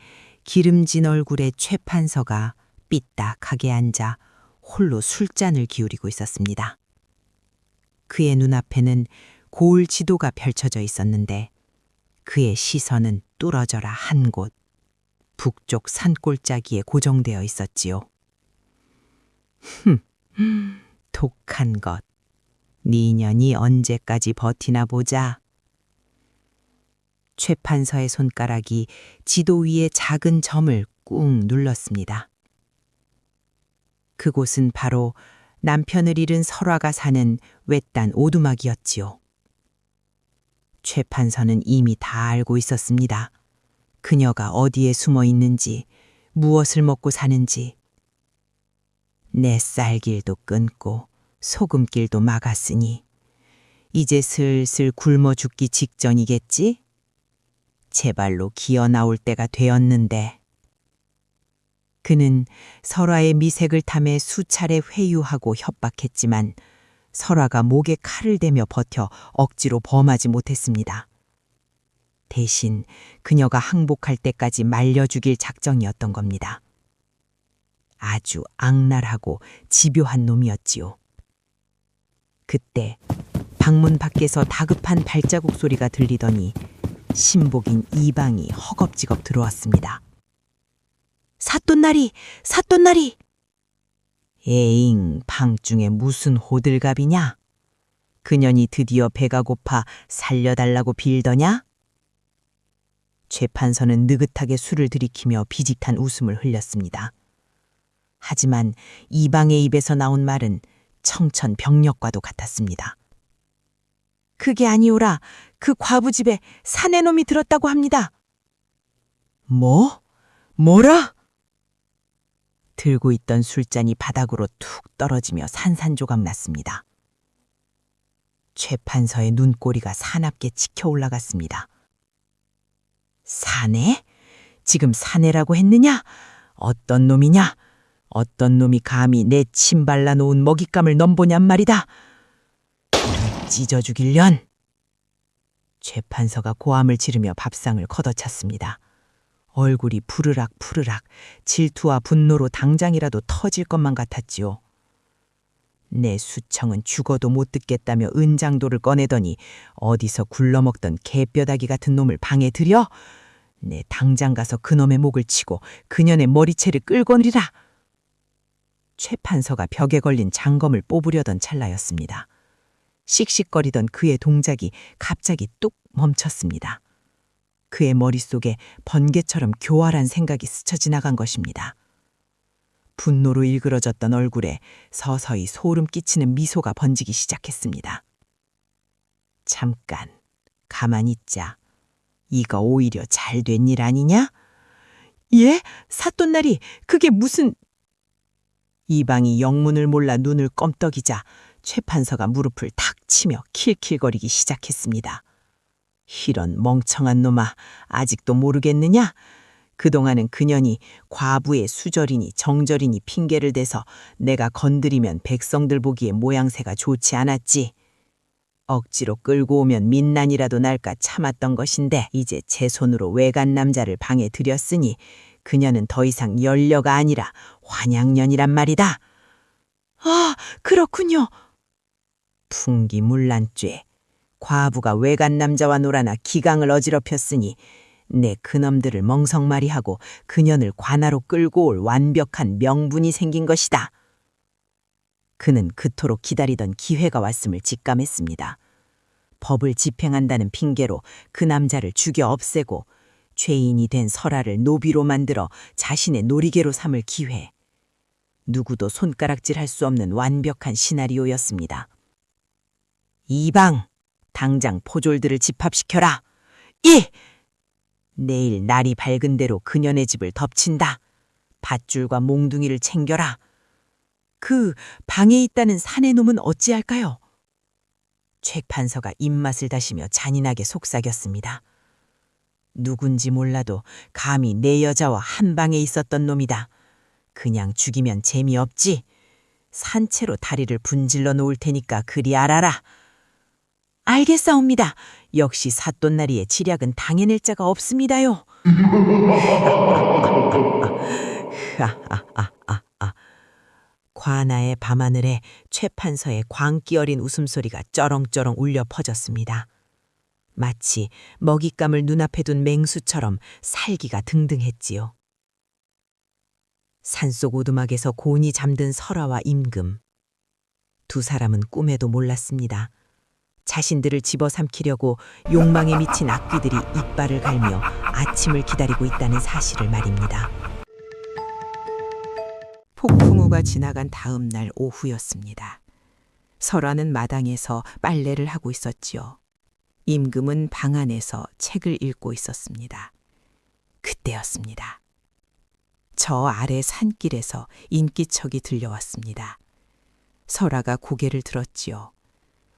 Speaker 4: 기름진 얼굴의 최판서가 삐딱하게 앉아 홀로 술잔을 기울이고 있었습니다. 그의 눈앞에는 고을 지도가 펼쳐져 있었는데 그의 시선은 뚫어져라 한 곳, 북쪽 산골짜기에 고정되어 있었지요. 독한 것, 네 년이 언제까지 버티나 보자. 최판서의 손가락이 지도 위에 작은 점을 꾹 눌렀습니다. 그곳은 바로 남편을 잃은 설화가 사는 외딴 오두막이었지요. 최판서는 이미 다 알고 있었습니다. 그녀가 어디에 숨어 있는지, 무엇을 먹고 사는지. 내 쌀길도 끊고 소금길도 막았으니 이제 슬슬 굶어 죽기 직전이겠지? 제발로 기어 나올 때가 되었는데. 그는 설화의 미색을 탐해 수차례 회유하고 협박했지만 설화가 목에 칼을 대며 버텨 억지로 범하지 못했습니다. 대신 그녀가 항복할 때까지 말려 죽일 작정이었던 겁니다. 아주 악랄하고 집요한 놈이었지요. 그때 방문 밖에서 다급한 발자국 소리가 들리더니 신복인 이방이 허겁지겁 들어왔습니다. 사또나리! 사또나리! 에잉, 방중에 무슨 호들갑이냐? 그년이 드디어 배가 고파 살려달라고 빌더냐? 최판서는 느긋하게 술을 들이키며 비직한 웃음을 흘렸습니다. 하지만 이방의 입에서 나온 말은 청천벽력과도 같았습니다. 그게 아니오라. 그 과부집에 사내놈이 들었다고 합니다. 뭐? 뭐라?
Speaker 2: 들고 있던 술잔이 바닥으로 툭 떨어지며 산산조각 났습니다. 최 판서의 눈꼬리가 사납게 치켜 올라갔습니다. 사내? 지금 사내라고 했느냐? 어떤 놈이냐? 어떤 놈이 감히 내 침 발라놓은 먹잇감을 넘보냔 말이다. 찢어 죽일련. 최 판서가 고함을 지르며 밥상을 걷어찼습니다. 얼굴이 푸르락 질투와 분노로 당장이라도 터질 것만 같았지요. 내 수청은 죽어도 못 듣겠다며 은장도를 꺼내더니 어디서 굴러먹던 개뼈다귀 같은 놈을 방에 들여? 내 당장 가서 그놈의 목을 치고 그년의 머리채를 끌거니라. 최 판서가 벽에 걸린 장검을 뽑으려던 찰나였습니다. 씩씩거리던 그의 동작이 갑자기 뚝 멈췄습니다. 그의 머릿속에 번개처럼 교활한 생각이 스쳐 지나간 것입니다. 분노로 일그러졌던 얼굴에 서서히 소름 끼치는 미소가 번지기 시작했습니다. 잠깐, 가만히 있자. 이거 오히려 잘 된 일 아니냐? 예? 사돈날이 그게 무슨... 이방이 영문을 몰라 눈을 껌떡이자 최 판서가 무릎을 탁 치며 킬킬거리기 시작했습니다. 이런 멍청한 놈아, 아직도 모르겠느냐? 그동안은 그년이 과부의 수절이니 정절이니 핑계를 대서 내가 건드리면 백성들 보기에 모양새가 좋지 않았지. 억지로 끌고 오면 민난이라도 날까 참았던 것인데 이제 제 손으로 외간 남자를 방에 들였으니 그녀는 더 이상 연려가 아니라 환양년이란 말이다. 아, 그렇군요. 풍기문란죄. 과부가 외간 남자와 놀아나 기강을 어지럽혔으니 내 그놈들을 멍석말이하고 그년을 관하로 끌고 올 완벽한 명분이 생긴 것이다. 그는 그토록 기다리던 기회가 왔음을 직감했습니다. 법을 집행한다는 핑계로 그 남자를 죽여 없애고 죄인이 된 설아를 노비로 만들어 자신의 놀이개로 삼을 기회. 누구도 손가락질할 수 없는 완벽한 시나리오였습니다. 이방, 당장 포졸들을 집합시켜라. 예! 내일 날이 밝은 대로 그년의 집을 덮친다. 밧줄과 몽둥이를 챙겨라. 그 방에 있다는 사내 놈은 어찌할까요? 최 판서가 입맛을 다시며 잔인하게 속삭였습니다. 누군지 몰라도 감히 내 여자와 한 방에 있었던 놈이다. 그냥 죽이면 재미없지. 산채로 다리를 분질러 놓을 테니까 그리 알아라. 알겠사옵니다. 역시 사돈나리의 지략은 당해낼 자가 없습니다요. 관아의 밤하늘에 최 판서의 광기 어린 웃음소리가 쩌렁쩌렁 울려 퍼졌습니다. 마치 먹잇감을 눈앞에 둔 맹수처럼 살기가 등등했지요. 산속 오두막에서 곤히 잠든 설아와 임금. 두 사람은 꿈에도 몰랐습니다. 자신들을 집어삼키려고 욕망에 미친 악귀들이 이빨을 갈며 아침을 기다리고 있다는 사실을 말입니다. 폭풍우가 지나간 다음 날 오후였습니다. 설아는 마당에서 빨래를 하고 있었지요. 임금은 방 안에서 책을 읽고 있었습니다. 그때였습니다. 저 아래 산길에서 인기척이 들려왔습니다. 설아가 고개를 들었지요.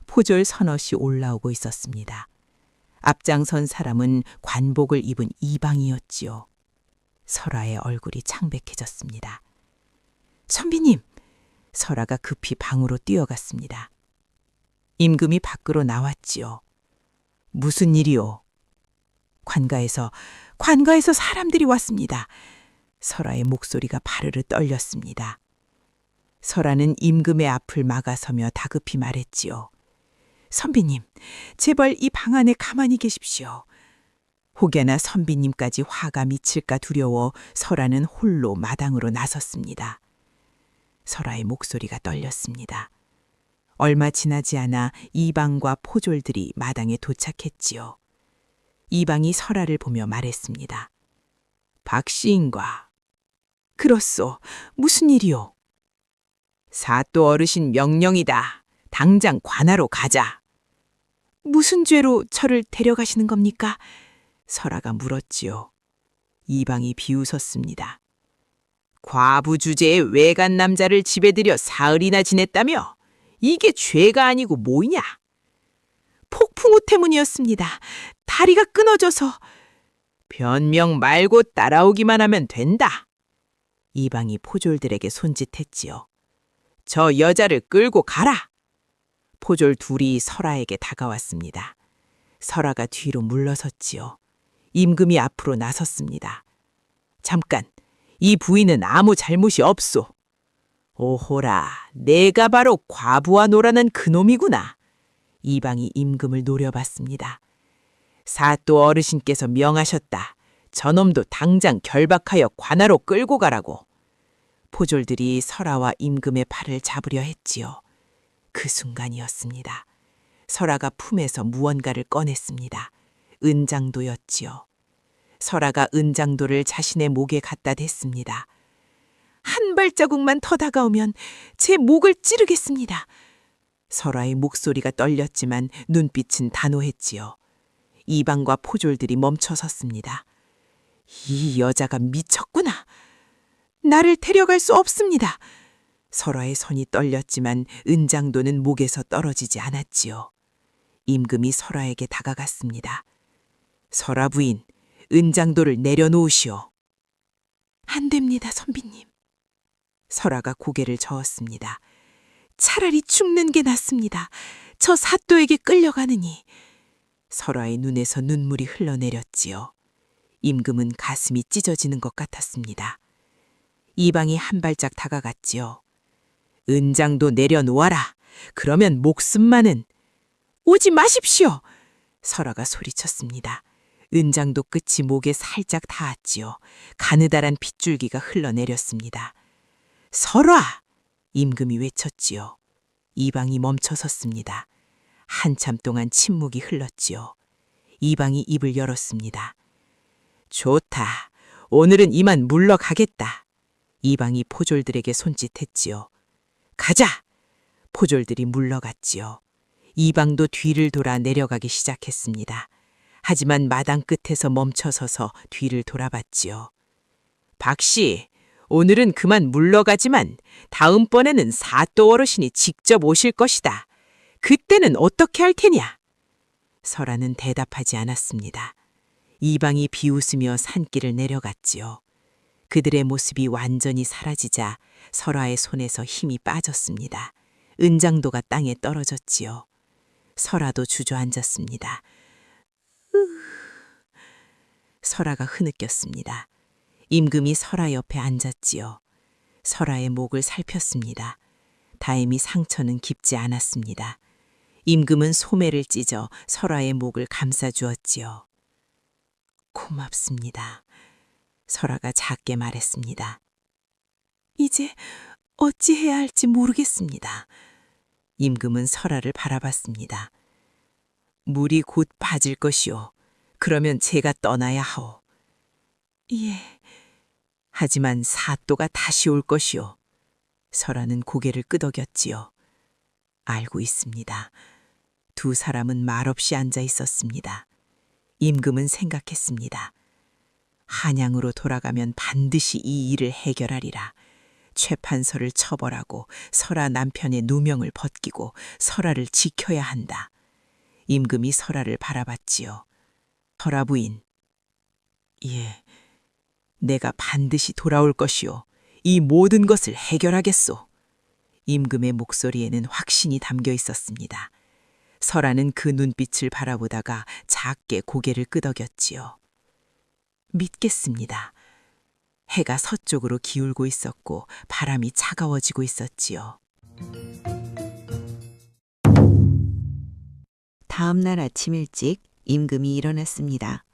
Speaker 2: 포졸 서넛이 올라오고 있었습니다. 앞장선 사람은 관복을 입은 이방이었지요. 설아의 얼굴이 창백해졌습니다. 선비님! 설아가 급히 방으로 뛰어갔습니다. 임금이 밖으로 나왔지요. 무슨 일이요? 관가에서 사람들이 왔습니다. 설아의 목소리가 파르르 떨렸습니다. 설아는 임금의 앞을 막아서며 다급히 말했지요. 선비님, 제발 이 방 안에 가만히 계십시오. 혹여나 선비님까지 화가 미칠까 두려워 설아는 홀로 마당으로 나섰습니다. 설아의 목소리가 떨렸습니다. 얼마 지나지 않아 이방과 포졸들이 마당에 도착했지요. 이방이 설아를 보며 말했습니다. 박시인과. 그렇소. 무슨 일이요? 사또 어르신 명령이다. 당장 관하로 가자. 무슨 죄로 저를 데려가시는 겁니까? 설아가 물었지요. 이방이 비웃었습니다.
Speaker 5: 과부 주제에 외간 남자를 집에 들여 사흘이나 지냈다며? 이게 죄가 아니고 뭐이냐? 폭풍우 때문이었습니다. 다리가 끊어져서. 변명 말고 따라오기만 하면 된다. 이방이 포졸들에게 손짓했지요. 저 여자를 끌고 가라. 포졸 둘이 설아에게 다가왔습니다. 설아가 뒤로 물러섰지요. 임금이 앞으로 나섰습니다. 잠깐, 이 부인은 아무 잘못이 없소. 오호라, 내가 바로 과부와 노라는 그놈이구나. 이방이 임금을 노려봤습니다. 사또 어르신께서 명하셨다. 저놈도 당장 결박하여 관하로 끌고 가라고. 포졸들이 설아와 임금의 팔을 잡으려 했지요. 그 순간이었습니다. 설아가 품에서 무언가를 꺼냈습니다. 은장도였지요. 설아가 은장도를 자신의 목에 갖다 댔습니다. 한 발자국만 더 다가오면 제 목을 찌르겠습니다. 설아의 목소리가 떨렸지만 눈빛은 단호했지요. 이방과 포졸들이 멈춰섰습니다. 이 여자가 미쳤구나. 나를 데려갈 수 없습니다. 설아의 손이 떨렸지만 은장도는 목에서 떨어지지 않았지요. 임금이 설아에게 다가갔습니다. 설아 부인, 은장도를 내려놓으시오. 안 됩니다, 선비님. 설아가 고개를 저었습니다. 차라리 죽는 게 낫습니다. 저 사또에게 끌려가느니. 설아의 눈에서 눈물이 흘러내렸지요. 임금은 가슴이 찢어지는 것 같았습니다. 이방이 한 발짝 다가갔지요. 은장도 내려놓아라. 그러면 목숨만은. 오지 마십시오. 설아가 소리쳤습니다. 은장도 끝이 목에 살짝 닿았지요. 가느다란 핏줄기가 흘러내렸습니다. 설아! 임금이 외쳤지요. 이방이 멈춰섰습니다. 한참 동안 침묵이 흘렀지요. 이방이 입을 열었습니다. 좋다. 오늘은 이만 물러가겠다. 이방이 포졸들에게 손짓했지요. 가자! 포졸들이 물러갔지요. 이방도 뒤를 돌아 내려가기 시작했습니다. 하지만 마당 끝에서 멈춰서서 뒤를 돌아봤지요. 박씨, 오늘은 그만 물러가지만 다음번에는 사또 어르신이 직접 오실 것이다. 그때는 어떻게 할 테냐? 설아는 대답하지 않았습니다. 이방이 비웃으며 산길을 내려갔지요. 그들의 모습이 완전히 사라지자 설아의 손에서 힘이 빠졌습니다. 은장도가 땅에 떨어졌지요. 설아도 주저앉았습니다. 설아가 흐느꼈습니다. 임금이 설아 옆에 앉았지요. 설아의 목을 살폈습니다. 다행히 상처는 깊지 않았습니다. 임금은 소매를 찢어 설아의 목을 감싸주었지요. 고맙습니다. 설아가 작게 말했습니다. 이제 어찌해야 할지 모르겠습니다. 임금은 설아를 바라봤습니다. 물이 곧 빠질 것이오. 그러면 제가 떠나야 하오. 예. 하지만 사또가 다시 올 것이오. 설아는 고개를 끄덕였지요. 알고 있습니다. 두 사람은 말없이 앉아 있었습니다. 임금은 생각했습니다. 한양으로 돌아가면 반드시 이 일을 해결하리라. 최판서를 처벌하고 설아 남편의 누명을 벗기고 설아를 지켜야 한다. 임금이 설아를 바라봤지요. 설아 부인. 예, 내가 반드시 돌아올 것이오. 이 모든 것을 해결하겠소. 임금의 목소리에는 확신이 담겨 있었습니다. 설아는 그 눈빛을 바라보다가 작게 고개를 끄덕였지요. 믿겠습니다. 해가 서쪽으로 기울고 있었고 바람이 차가워지고 있었지요.
Speaker 4: 다음 날 아침 일찍 임금이 일어났습니다.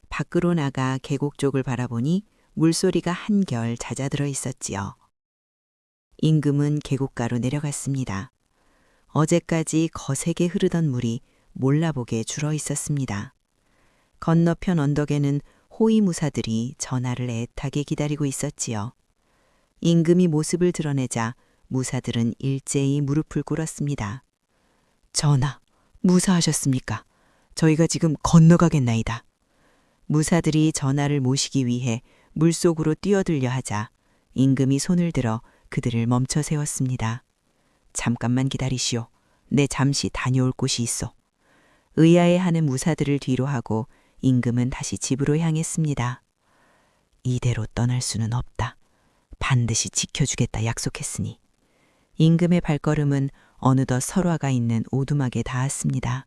Speaker 4: 밖으로 나가 계곡 쪽을 바라보니 물소리가 한결 잦아들어 있었지요. 임금은 계곡가로 내려갔습니다. 어제까지 거세게 흐르던 물이 몰라보게 줄어 있었습니다. 건너편 언덕에는 호위무사들이 전하를 애타게 기다리고 있었지요. 임금이 모습을 드러내자 무사들은 일제히 무릎을 꿇었습니다. 전하, 무사하셨습니까? 저희가 지금 건너가겠나이다. 무사들이 전하를 모시기 위해 물속으로 뛰어들려 하자 임금이 손을 들어 그들을 멈춰 세웠습니다. 잠깐만 기다리시오. 내 잠시 다녀올 곳이 있어. 의아해하는 무사들을 뒤로 하고 임금은 다시 집으로 향했습니다. 이대로 떠날 수는 없다. 반드시 지켜주겠다 약속했으니. 임금의 발걸음은 어느덧 설화가 있는 오두막에 닿았습니다.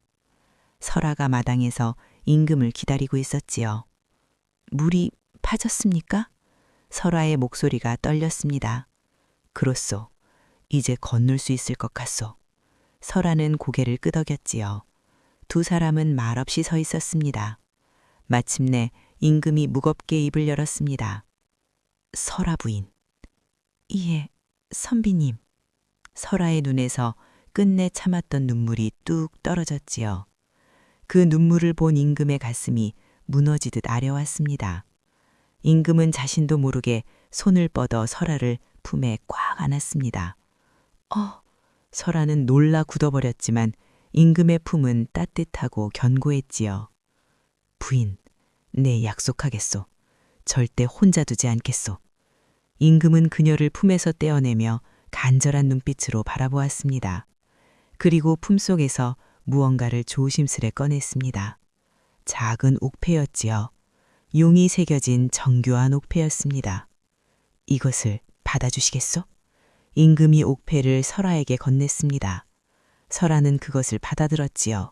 Speaker 4: 설화가 마당에서 임금을 기다리고 있었지요. 물이 파졌습니까? 설화의 목소리가 떨렸습니다. 그렇소. 이제 건널 수 있을 것 같소. 설화는 고개를 끄덕였지요. 두 사람은 말없이 서 있었습니다. 마침내 임금이 무겁게 입을 열었습니다. 설화 부인. 예, 선비님. 설화의 눈에서 끝내 참았던 눈물이 뚝 떨어졌지요. 그 눈물을 본 임금의 가슴이 무너지듯 아려왔습니다. 임금은 자신도 모르게 손을 뻗어 설화를 품에 꽉 안았습니다. 설화는 놀라 굳어버렸지만 임금의 품은 따뜻하고 견고했지요. 부인, 내 약속하겠소. 절대 혼자 두지 않겠소. 임금은 그녀를 품에서 떼어내며 간절한 눈빛으로 바라보았습니다. 그리고 품속에서 무언가를 조심스레 꺼냈습니다. 작은 옥패였지요. 용이 새겨진 정교한 옥패였습니다. 이것을 받아주시겠소? 임금이 옥패를 설화에게 건넸습니다. 설화는 그것을 받아들었지요.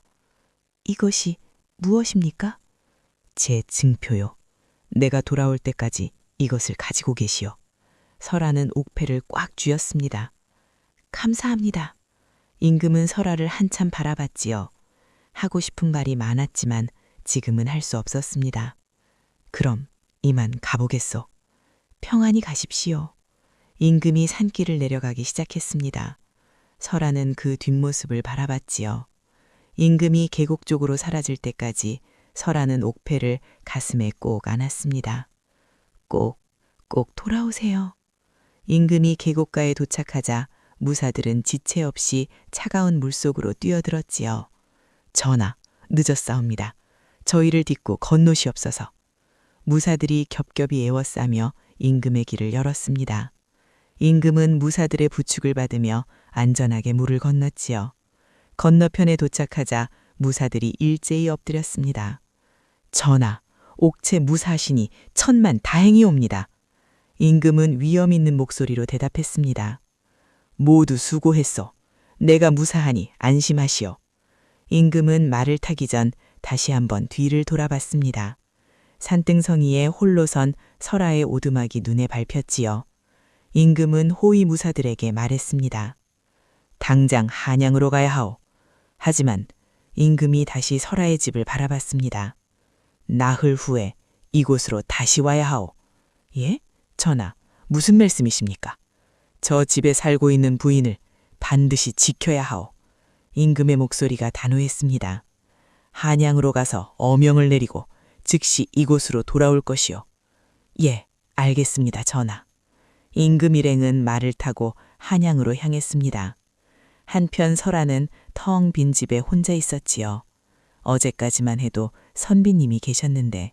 Speaker 4: 이것이 무엇입니까? 제 증표요. 내가 돌아올 때까지 이것을 가지고 계시오. 설화는 옥패를 꽉 쥐었습니다. 감사합니다. 임금은 설화를 한참 바라봤지요. 하고 싶은 말이 많았지만 지금은 할 수 없었습니다. 그럼 이만 가보겠소. 평안히 가십시오. 임금이 산길을 내려가기 시작했습니다. 설화는 그 뒷모습을 바라봤지요. 임금이 계곡 쪽으로 사라질 때까지 설화는 옥패를 가슴에 꼭 안았습니다. 꼭 돌아오세요. 임금이 계곡가에 도착하자 무사들은 지체 없이 차가운 물속으로 뛰어들었지요. 전하, 늦었사옵니다. 저희를 딛고 건너시옵소서. 무사들이 겹겹이 에워싸며 임금의 길을 열었습니다. 임금은 무사들의 부축을 받으며 안전하게 물을 건넜지요. 건너편에 도착하자 무사들이 일제히 엎드렸습니다. 전하, 옥체 무사하시니 천만 다행이옵니다. 임금은 위험 있는 목소리로 대답했습니다. 모두 수고했소. 내가 무사하니 안심하시오. 임금은 말을 타기 전 다시 한번 뒤를 돌아봤습니다. 산등성이에 홀로 선 설화의 오두막이 눈에 밟혔지요. 임금은 호위 무사들에게 말했습니다. 당장 한양으로 가야 하오. 하지만 임금이 다시 설화의 집을 바라봤습니다. 나흘 후에 이곳으로 다시 와야 하오. 예? 전하, 무슨 말씀이십니까? 저 집에 살고 있는 부인을 반드시 지켜야 하오. 임금의 목소리가 단호했습니다. 한양으로 가서 어명을 내리고 즉시 이곳으로 돌아올 것이오. 예, 알겠습니다, 전하. 임금 일행은 말을 타고 한양으로 향했습니다. 한편 설화는 텅 빈 집에 혼자 있었지요. 어제까지만 해도 선비님이 계셨는데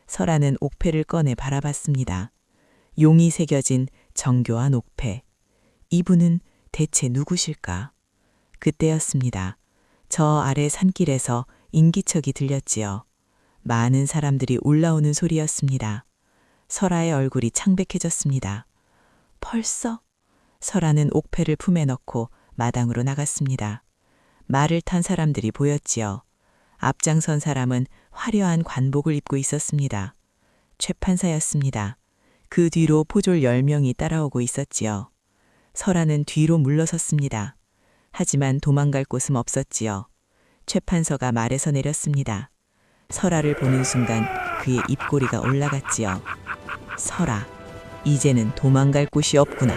Speaker 4: 설화는 옥패를 꺼내 바라봤습니다. 용이 새겨진 정교한 옥패. 이분은 대체 누구실까? 그때였습니다. 저 아래 산길에서 인기척이 들렸지요. 많은 사람들이 올라오는 소리였습니다. 설화의 얼굴이 창백해졌습니다. 벌써? 설화는 옥패를 품에 넣고 마당으로 나갔습니다. 말을 탄 사람들이 보였지요. 앞장선 사람은 화려한 관복을 입고 있었습니다. 최판사였습니다. 그 뒤로 포졸 10명이 따라오고 있었지요. 설화는 뒤로 물러섰습니다. 하지만 도망갈 곳은 없었지요. 최판서가 말에서 내렸습니다. 설화를 보는 순간 그의 입꼬리가 올라갔지요. 설화, 이제는 도망갈 곳이 없구나.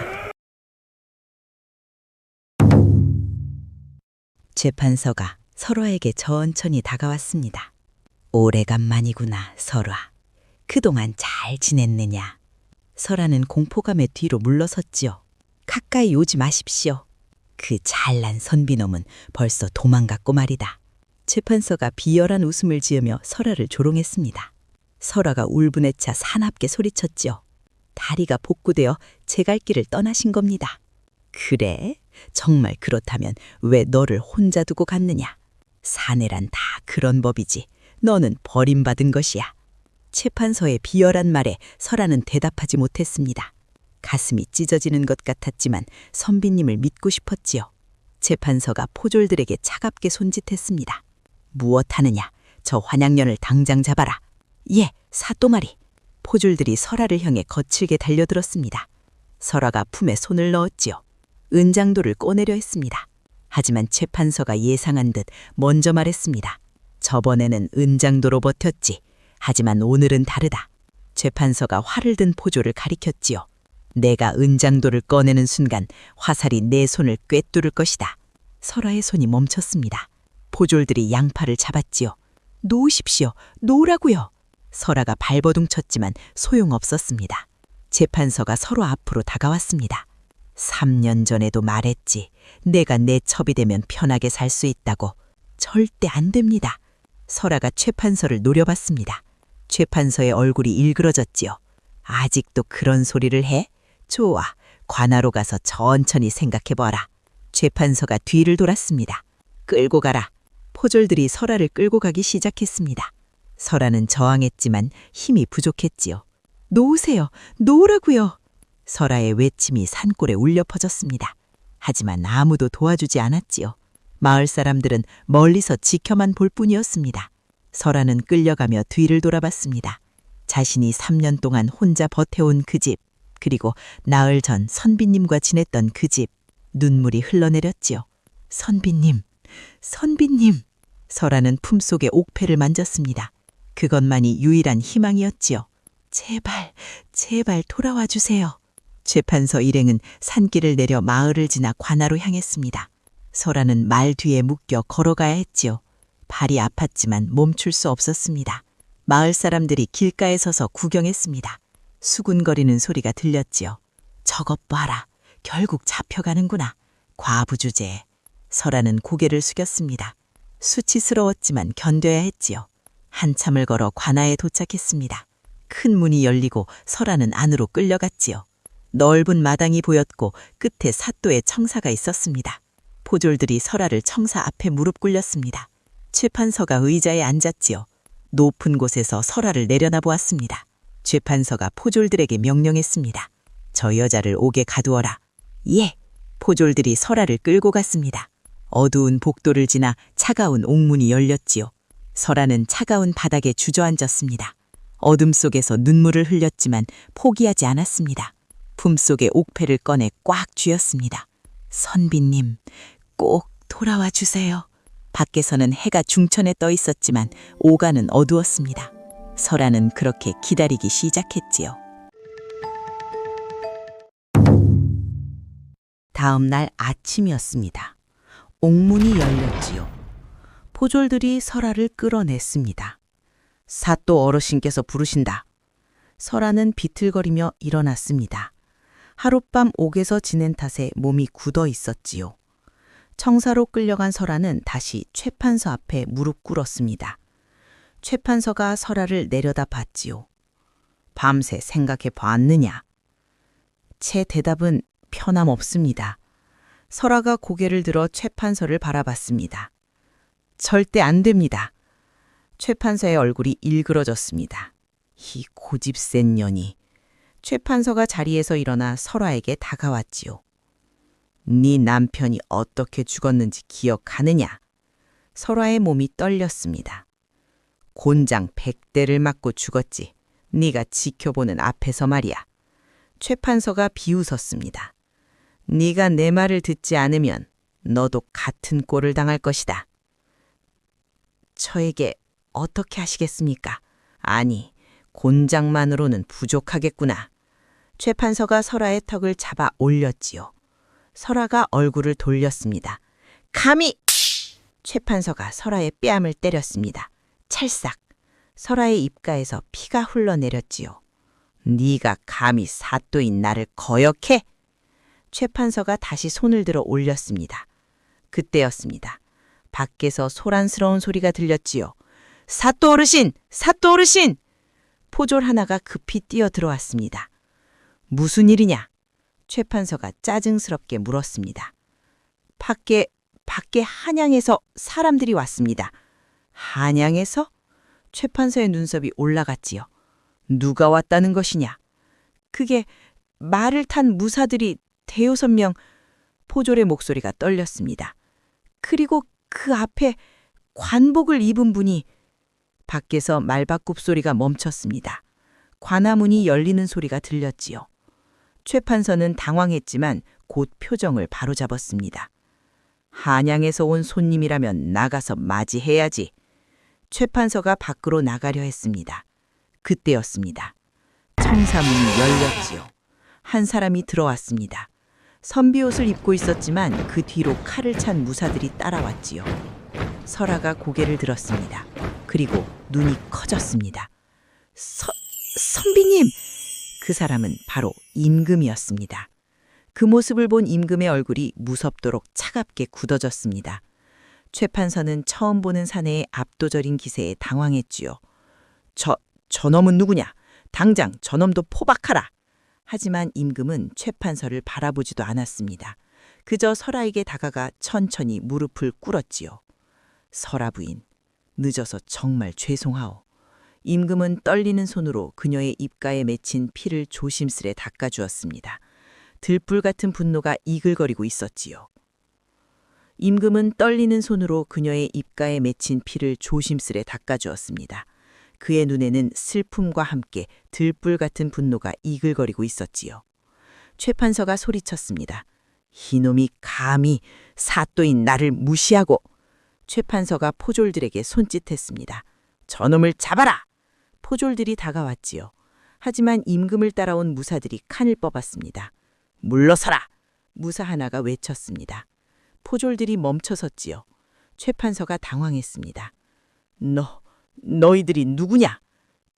Speaker 4: 재판서가 설화에게 천천히 다가왔습니다. 오래간만이구나, 설화. 그동안 잘 지냈느냐? 설화는 공포감에 뒤로 물러섰지요. 가까이 오지 마십시오. 그 잘난 선비놈은 벌써 도망갔고 말이다. 재판서가 비열한 웃음을 지으며 설화를 조롱했습니다. 설화가 울분에 차 사납게 소리쳤지요.
Speaker 2: 다리가 복구되어 제 갈 길을 떠나신 겁니다. 그래? 정말 그렇다면 왜 너를 혼자 두고 갔느냐? 사내란 다 그런 법이지. 너는 버림받은 것이야. 재판서의 비열한 말에 설아는 대답하지 못했습니다. 가슴이 찢어지는 것 같았지만 선비님을 믿고 싶었지요. 재판서가 포졸들에게 차갑게 손짓했습니다. 무엇하느냐? 저 환양년을 당장 잡아라. 예, 사또마리. 포졸들이 설아를 향해 거칠게 달려들었습니다. 설아가 품에 손을 넣었지요. 은장도를 꺼내려 했습니다. 하지만 재판서가 예상한 듯 먼저 말했습니다. 저번에는 은장도로 버텼지. 하지만 오늘은 다르다. 재판서가 활을 든 포졸을 가리켰지요. 내가 은장도를 꺼내는 순간 화살이 내 손을 꿰뚫을 것이다. 설아의 손이 멈췄습니다. 포졸들이 양팔을 잡았지요. 놓으십시오. 놓으라고요. 설아가 발버둥 쳤지만 소용없었습니다. 재판서가 서로 앞으로 다가왔습니다. 3년 전에도 말했지. 내가 내 첩이 되면 편하게 살 수 있다고. 절대 안 됩니다. 설아가 재판서를 노려봤습니다. 재판서의 얼굴이 일그러졌지요. 아직도 그런 소리를 해? 좋아. 관하로 가서 천천히 생각해봐라. 재판서가 뒤를 돌았습니다. 끌고 가라. 포졸들이 설아를 끌고 가기 시작했습니다. 설아는 저항했지만 힘이 부족했지요. 놓으세요. 놓으라고요. 설아의 외침이 산골에 울려 퍼졌습니다. 하지만 아무도 도와주지 않았지요. 마을 사람들은 멀리서 지켜만 볼 뿐이었습니다. 설아는 끌려가며 뒤를 돌아봤습니다. 자신이 3년 동안 혼자 버텨온 그 집, 그리고 나흘 전 선비님과 지냈던 그 집, 눈물이 흘러내렸지요. 선비님, 선비님. 설아는 품속의 옥패를 만졌습니다. 그것만이 유일한 희망이었지요. 제발, 제발 돌아와 주세요. 재판서 일행은 산길을 내려 마을을 지나 관하로 향했습니다. 설아는 말 뒤에 묶여 걸어가야 했지요. 발이 아팠지만 멈출 수 없었습니다. 마을 사람들이 길가에 서서 구경했습니다. 수군거리는 소리가 들렸지요. 저것 봐라. 결국 잡혀가는구나. 과부 주제에. 설아는 고개를 숙였습니다. 수치스러웠지만 견뎌야 했지요. 한참을 걸어 관아에 도착했습니다. 큰 문이 열리고 설아는 안으로 끌려갔지요. 넓은 마당이 보였고 끝에 사또의 청사가 있었습니다. 포졸들이 설아를 청사 앞에 무릎 꿇렸습니다. 재판서가 의자에 앉았지요. 높은 곳에서 설아를 내려다보았습니다. 재판서가 포졸들에게 명령했습니다. 저 여자를 옥에 가두어라. 예. 포졸들이 설아를 끌고 갔습니다. 어두운 복도를 지나 차가운 옥문이 열렸지요. 설아는 차가운 바닥에 주저앉았습니다. 어둠 속에서 눈물을 흘렸지만 포기하지 않았습니다. 품속에 옥패를 꺼내 꽉 쥐었습니다. 선비님, 꼭 돌아와 주세요. 밖에서는 해가 중천에 떠 있었지만 오가는 어두웠습니다. 설아는 그렇게 기다리기 시작했지요. 다음 날 아침이었습니다. 옥문이 열렸지요. 포졸들이 설아를 끌어냈습니다. 사또 어르신께서 부르신다. 설아는 비틀거리며 일어났습니다. 하룻밤 옥에서 지낸 탓에 몸이 굳어 있었지요. 청사로 끌려간 설아는 다시 최판서 앞에 무릎 꿇었습니다. 최판서가 설아를 내려다 봤지요. 밤새 생각해 봤느냐? 제 대답은 편함없습니다. 설아가 고개를 들어 최판서를 바라봤습니다. 절대 안 됩니다. 최판서의 얼굴이 일그러졌습니다. 이 고집센 년이. 최판서가 자리에서 일어나 설아에게 다가왔지요. 네 남편이 어떻게 죽었는지 기억하느냐? 설아의 몸이 떨렸습니다. 곤장 100대를 맞고 죽었지. 네가 지켜보는 앞에서 말이야. 최판서가 비웃었습니다. 네가 내 말을 듣지 않으면 너도 같은 꼴을 당할 것이다. 저에게 어떻게 하시겠습니까? 아니, 곤장만으로는 부족하겠구나. 최판서가 설아의 턱을 잡아 올렸지요. 설아가 얼굴을 돌렸습니다. 감히! 최판서가 설아의 뺨을 때렸습니다. 찰싹! 설아의 입가에서 피가 흘러내렸지요. 네가 감히 사또인 나를 거역해? 최판서가 다시 손을 들어 올렸습니다. 그때였습니다. 밖에서 소란스러운 소리가 들렸지요. 사또 어르신! 사또 어르신! 포졸 하나가 급히 뛰어 들어왔습니다. 무슨 일이냐? 최판서가 짜증스럽게 물었습니다. 밖에 한양에서 사람들이 왔습니다. 한양에서? 최판서의 눈썹이 올라갔지요. 누가 왔다는 것이냐? 그게 말을 탄 무사들이 대여섯 명. 포졸의 목소리가 떨렸습니다. 그리고 그 앞에 관복을 입은 분이. 밖에서 말바굽 소리가 멈췄습니다. 관하문이 열리는 소리가 들렸지요. 최판서는 당황했지만 곧 표정을 바로잡았습니다. 한양에서 온 손님이라면 나가서 맞이해야지. 최판서가 밖으로 나가려 했습니다. 그때였습니다. 청사문이 열렸지요. 한 사람이 들어왔습니다. 선비옷을 입고 있었지만 그 뒤로 칼을 찬 무사들이 따라왔지요. 설아가 고개를 들었습니다. 그리고 눈이 커졌습니다. 선비님! 그 사람은 바로 임금이었습니다. 그 모습을 본 임금의 얼굴이 무섭도록 차갑게 굳어졌습니다. 최판서는 처음 보는 사내의 압도적인 기세에 당황했지요. 저놈은 누구냐? 당장 저놈도 포박하라! 하지만 임금은 최판서를 바라보지도 않았습니다. 그저 설아에게 다가가 천천히 무릎을 꿇었지요. 설아 부인, 늦어서 정말 죄송하오. 임금은 떨리는 손으로 그녀의 입가에 맺힌 피를 조심스레 닦아주었습니다. 들불 같은 분노가 이글거리고 있었지요. 임금은 떨리는 손으로 그녀의 입가에 맺힌 피를 조심스레 닦아주었습니다. 그의 눈에는 슬픔과 함께 들불 같은 분노가 이글거리고 있었지요. 최판서가 소리쳤습니다. 이놈이 감히 사또인 나를 무시하고. 최판서가 포졸들에게 손짓했습니다. 저놈을 잡아라! 포졸들이 다가왔지요. 하지만 임금을 따라온 무사들이 칸을 뽑았습니다. 물러서라! 무사 하나가 외쳤습니다. 포졸들이 멈춰섰지요. 최판서가 당황했습니다. 너희들이 누구냐?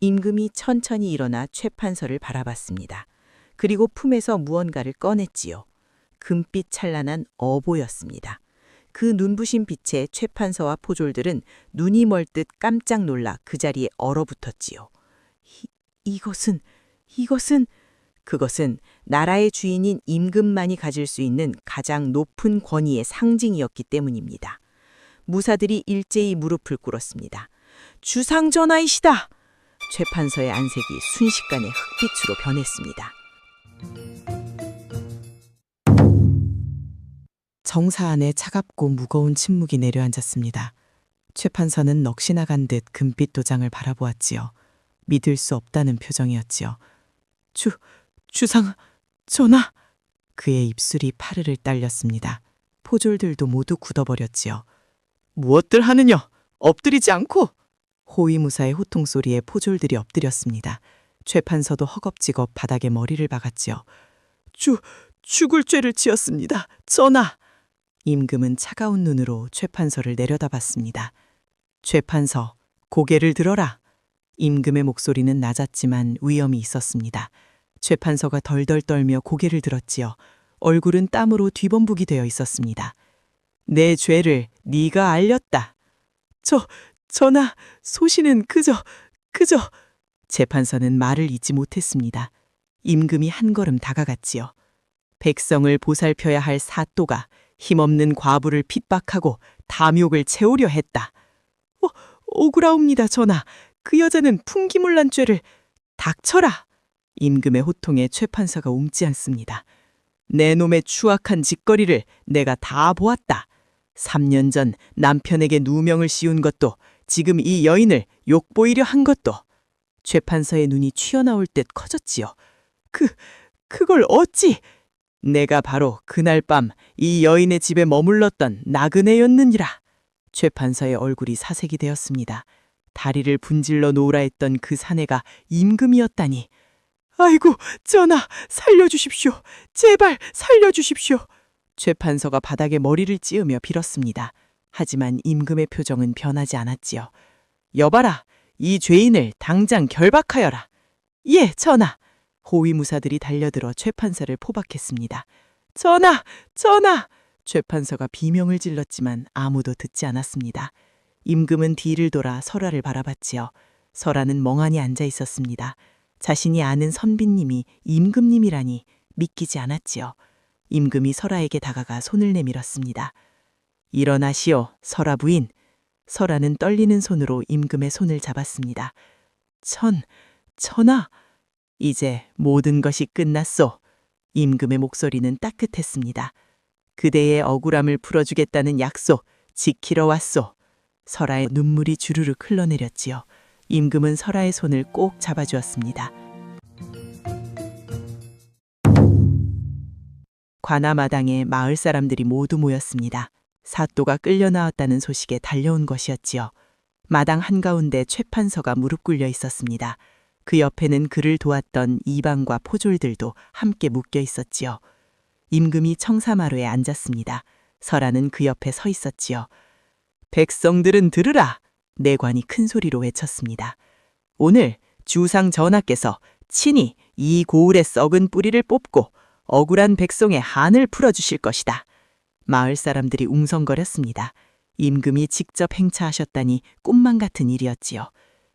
Speaker 2: 임금이 천천히 일어나 최판서를 바라봤습니다. 그리고 품에서 무언가를 꺼냈지요. 금빛 찬란한 어보였습니다. 그 눈부신 빛에 최판서와 포졸들은 눈이 멀듯 깜짝 놀라 그 자리에 얼어붙었지요. 그것은 나라의 주인인 임금만이 가질 수 있는 가장 높은 권위의 상징이었기 때문입니다. 무사들이 일제히 무릎을 꿇었습니다. 주상전하이시다! 최판서의 안색이 순식간에 흑빛으로 변했습니다.
Speaker 5: 정사 안에 차갑고 무거운 침묵이 내려앉았습니다. 최판서는 넋이 나간 듯 금빛 도장을 바라보았지요. 믿을 수 없다는 표정이었지요. 주상 전하! 그의 입술이 파르르 딸렸습니다. 포졸들도 모두 굳어버렸지요. 무엇들 하느냐? 엎드리지 않고! 호위무사의 호통소리에 포졸들이 엎드렸습니다. 최판서도 허겁지겁 바닥에 머리를 박았지요. 죽을 죄를 지었습니다. 전하! 임금은 차가운 눈으로 최판서를 내려다봤습니다. 최판서, 고개를 들어라. 임금의 목소리는 낮았지만 위엄이 있었습니다. 최판서가 덜덜 떨며 고개를 들었지요. 얼굴은 땀으로 뒤범북이 되어 있었습니다. 내 죄를 네가 알렸다. 전하, 소신은 그저. 재판서는 말을 잇지 못했습니다. 임금이 한 걸음 다가갔지요. 백성을 보살펴야 할 사또가 힘없는 과부를 핍박하고 탐욕을 채우려 했다. 억울하옵니다, 전하. 그 여자는 풍기물난 죄를. 닥쳐라. 임금의 호통에 최판서가 움지 않습니다. 내 놈의 추악한 짓거리를 내가 다 보았다. 3년 전 남편에게 누명을 씌운 것도, 지금 이 여인을 욕보이려 한 것도. 최판서의 눈이 튀어나올 듯 커졌지요. 그걸 어찌? 내가 바로 그날 밤 이 여인의 집에 머물렀던 나그네였느니라. 최판서의 얼굴이 사색이 되었습니다. 다리를 분질러 놓으라 했던 그 사내가 임금이었다니. 아이고, 전하, 살려주십시오. 제발 살려주십시오. 최판서가 바닥에 머리를 찌으며 빌었습니다. 하지만 임금의 표정은 변하지 않았지요. 여봐라, 이 죄인을 당장 결박하여라. 예, 전하. 호위무사들이 달려들어 최판서를 포박했습니다. 전하! 최판서가 비명을 질렀지만 아무도 듣지 않았습니다. 임금은 뒤를 돌아 설아를 바라봤지요. 설아는 멍하니 앉아 있었습니다. 자신이 아는 선비님이 임금님이라니 믿기지 않았지요. 임금이 설아에게 다가가 손을 내밀었습니다. 일어나시오, 설아 부인. 설아는 떨리는 손으로 임금의 손을 잡았습니다. 전하, 이제 모든 것이 끝났소. 임금의 목소리는 따뜻했습니다. 그대의 억울함을 풀어주겠다는 약속 지키러 왔소. 설아의 눈물이 주르륵 흘러내렸지요. 임금은 설아의 손을 꼭 잡아주었습니다. 관아마당에 마을 사람들이 모두 모였습니다. 사또가 끌려 나왔다는 소식에 달려온 것이었지요. 마당 한가운데 최판서가 무릎 꿇려 있었습니다. 그 옆에는 그를 도왔던 이방과 포졸들도 함께 묶여 있었지요. 임금이 청사마루에 앉았습니다. 설아는 그 옆에 서 있었지요. 백성들은 들으라! 내관이 큰 소리로 외쳤습니다. 오늘 주상 전하께서 친히 이 고을의 썩은 뿌리를 뽑고 억울한 백성의 한을 풀어주실 것이다. 마을 사람들이 웅성거렸습니다. 임금이 직접 행차하셨다니 꿈만 같은 일이었지요.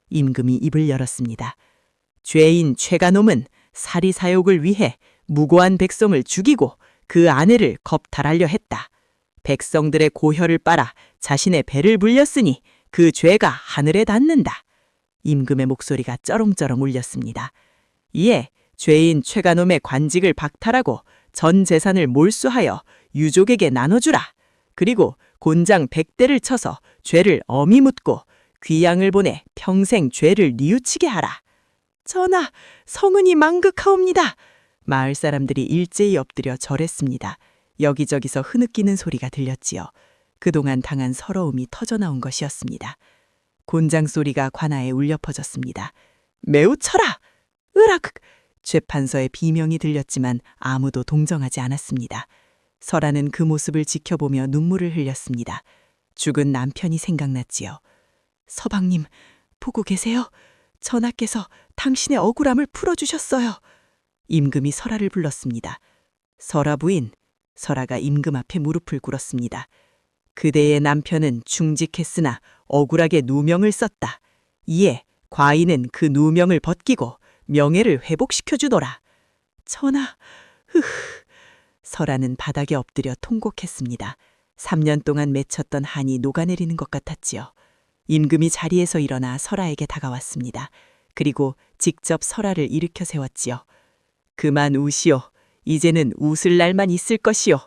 Speaker 5: 임금이 입을 열었습니다. 죄인 최가놈은 사리사욕을 위해 무고한 백성을 죽이고 그 아내를 겁탈하려 했다. 백성들의 고혈을 빨아 자신의 배를 불렸으니 그 죄가 하늘에 닿는다. 임금의 목소리가 쩌렁쩌렁 울렸습니다. 이에 죄인 최가놈의 관직을 박탈하고 전 재산을 몰수하여 유족에게 나눠주라. 그리고 곤장 100대를 쳐서 죄를 엄히 묻고 귀양을 보내 평생 죄를 뉘우치게 하라. 전하, 성은이 망극하옵니다. 마을 사람들이 일제히 엎드려 절했습니다. 여기저기서 흐느끼는 소리가 들렸지요. 그동안 당한 서러움이 터져나온 것이었습니다. 곤장 소리가 관아에 울려 퍼졌습니다. 매우 쳐라! 으악! 재판서의 비명이 들렸지만 아무도 동정하지 않았습니다. 설아는 그 모습을 지켜보며 눈물을 흘렸습니다. 죽은 남편이 생각났지요. 서방님, 보고 계세요? 전하께서 당신의 억울함을 풀어주셨어요. 임금이 설아를 불렀습니다. 설아 부인, 설아가 임금 앞에 무릎을 꿇었습니다. 그대의 남편은 충직했으나 억울하게 누명을 썼다. 이에 과인은 그 누명을 벗기고 명예를 회복시켜주더라. 전하, 설아는 바닥에 엎드려 통곡했습니다. 3년 동안 맺혔던 한이 녹아내리는 것 같았지요. 임금이 자리에서 일어나 설아에게 다가왔습니다. 그리고 직접 설아를 일으켜 세웠지요. 그만 우시오. 이제는 웃을 날만 있을 것이오.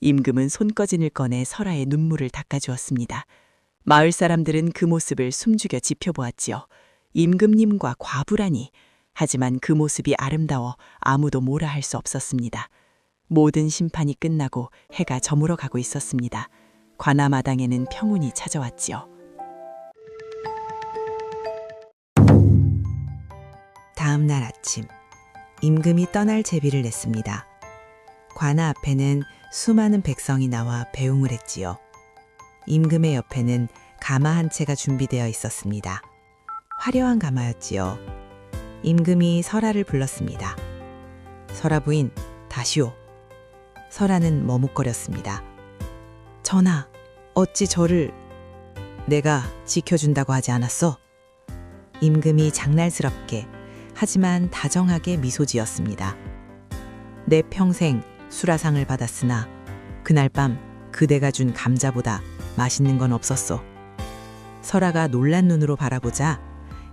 Speaker 5: 임금은 손거진을 꺼내 설아의 눈물을 닦아주었습니다. 마을 사람들은 그 모습을 숨죽여 지켜보았지요. 임금님과 과부라니. 하지만 그 모습이 아름다워 아무도 뭐라 할 수 없었습니다. 모든 심판이 끝나고 해가 저물어 가고 있었습니다. 관아마당에는 평온이 찾아왔지요.
Speaker 4: 다음 날 아침, 임금이 떠날 제비를 냈습니다. 관아 앞에는 수많은 백성이 나와 배웅을 했지요. 임금의 옆에는 가마 한 채가 준비되어 있었습니다. 화려한 가마였지요. 임금이 설아를 불렀습니다. 설아 부인, 다시오. 설아는 머뭇거렸습니다. 전하, 어찌 저를... 내가 지켜준다고 하지 않았어? 임금이 장난스럽게 하지만 다정하게 미소 지었습니다. 내 평생 수라상을 받았으나 그날 밤 그대가 준 감자보다 맛있는 건 없었어. 설아가 놀란 눈으로 바라보자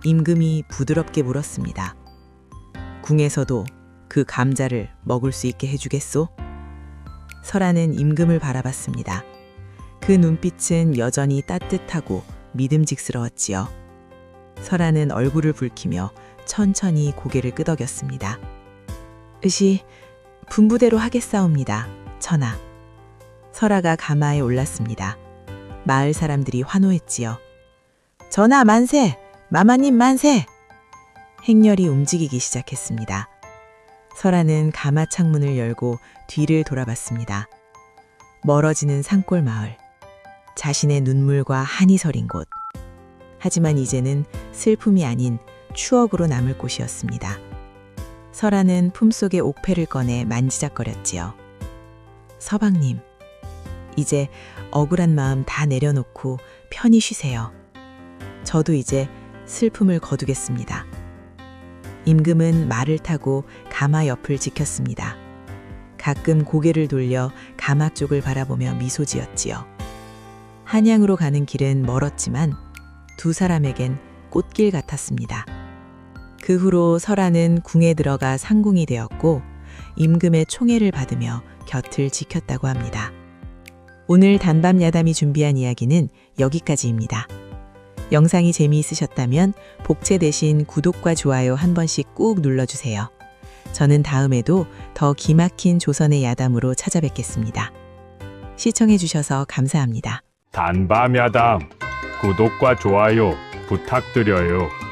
Speaker 4: 임금이 부드럽게 물었습니다. 궁에서도 그 감자를 먹을 수 있게 해주겠소? 설아는 임금을 바라봤습니다. 그 눈빛은 여전히 따뜻하고 믿음직스러웠지요. 설아는 얼굴을 붉히며 천천히 고개를 끄덕였습니다. 의시, 분부대로 하겠사옵니다, 전하. 설아가 가마에 올랐습니다. 마을 사람들이 환호했지요. 전하 만세! 마마님 만세! 행렬이 움직이기 시작했습니다. 설아는 가마 창문을 열고 뒤를 돌아봤습니다. 멀어지는 산골 마을, 자신의 눈물과 한이 서린 곳. 하지만 이제는 슬픔이 아닌 추억으로 남을 곳이었습니다. 설아는 품속에 옥패를 꺼내 만지작거렸지요. 서방님, 이제 억울한 마음 다 내려놓고 편히 쉬세요. 저도 이제 슬픔을 거두겠습니다. 임금은 말을 타고 가마 옆을 지켰습니다. 가끔 고개를 돌려 가마 쪽을 바라보며 미소 지었지요. 한양으로 가는 길은 멀었지만 두 사람에겐 꽃길 같았습니다. 그 후로 설아는 궁에 들어가 상궁이 되었고 임금의 총애를 받으며 곁을 지켰다고 합니다. 오늘 단밤 야담이 준비한 이야기는 여기까지입니다. 영상이 재미있으셨다면 복채 대신 구독과 좋아요 한 번씩 꾹 눌러주세요. 저는 다음에도 더 기막힌 조선의 야담으로 찾아뵙겠습니다. 시청해주셔서 감사합니다.
Speaker 3: 단밤야담 구독과 좋아요 부탁드려요.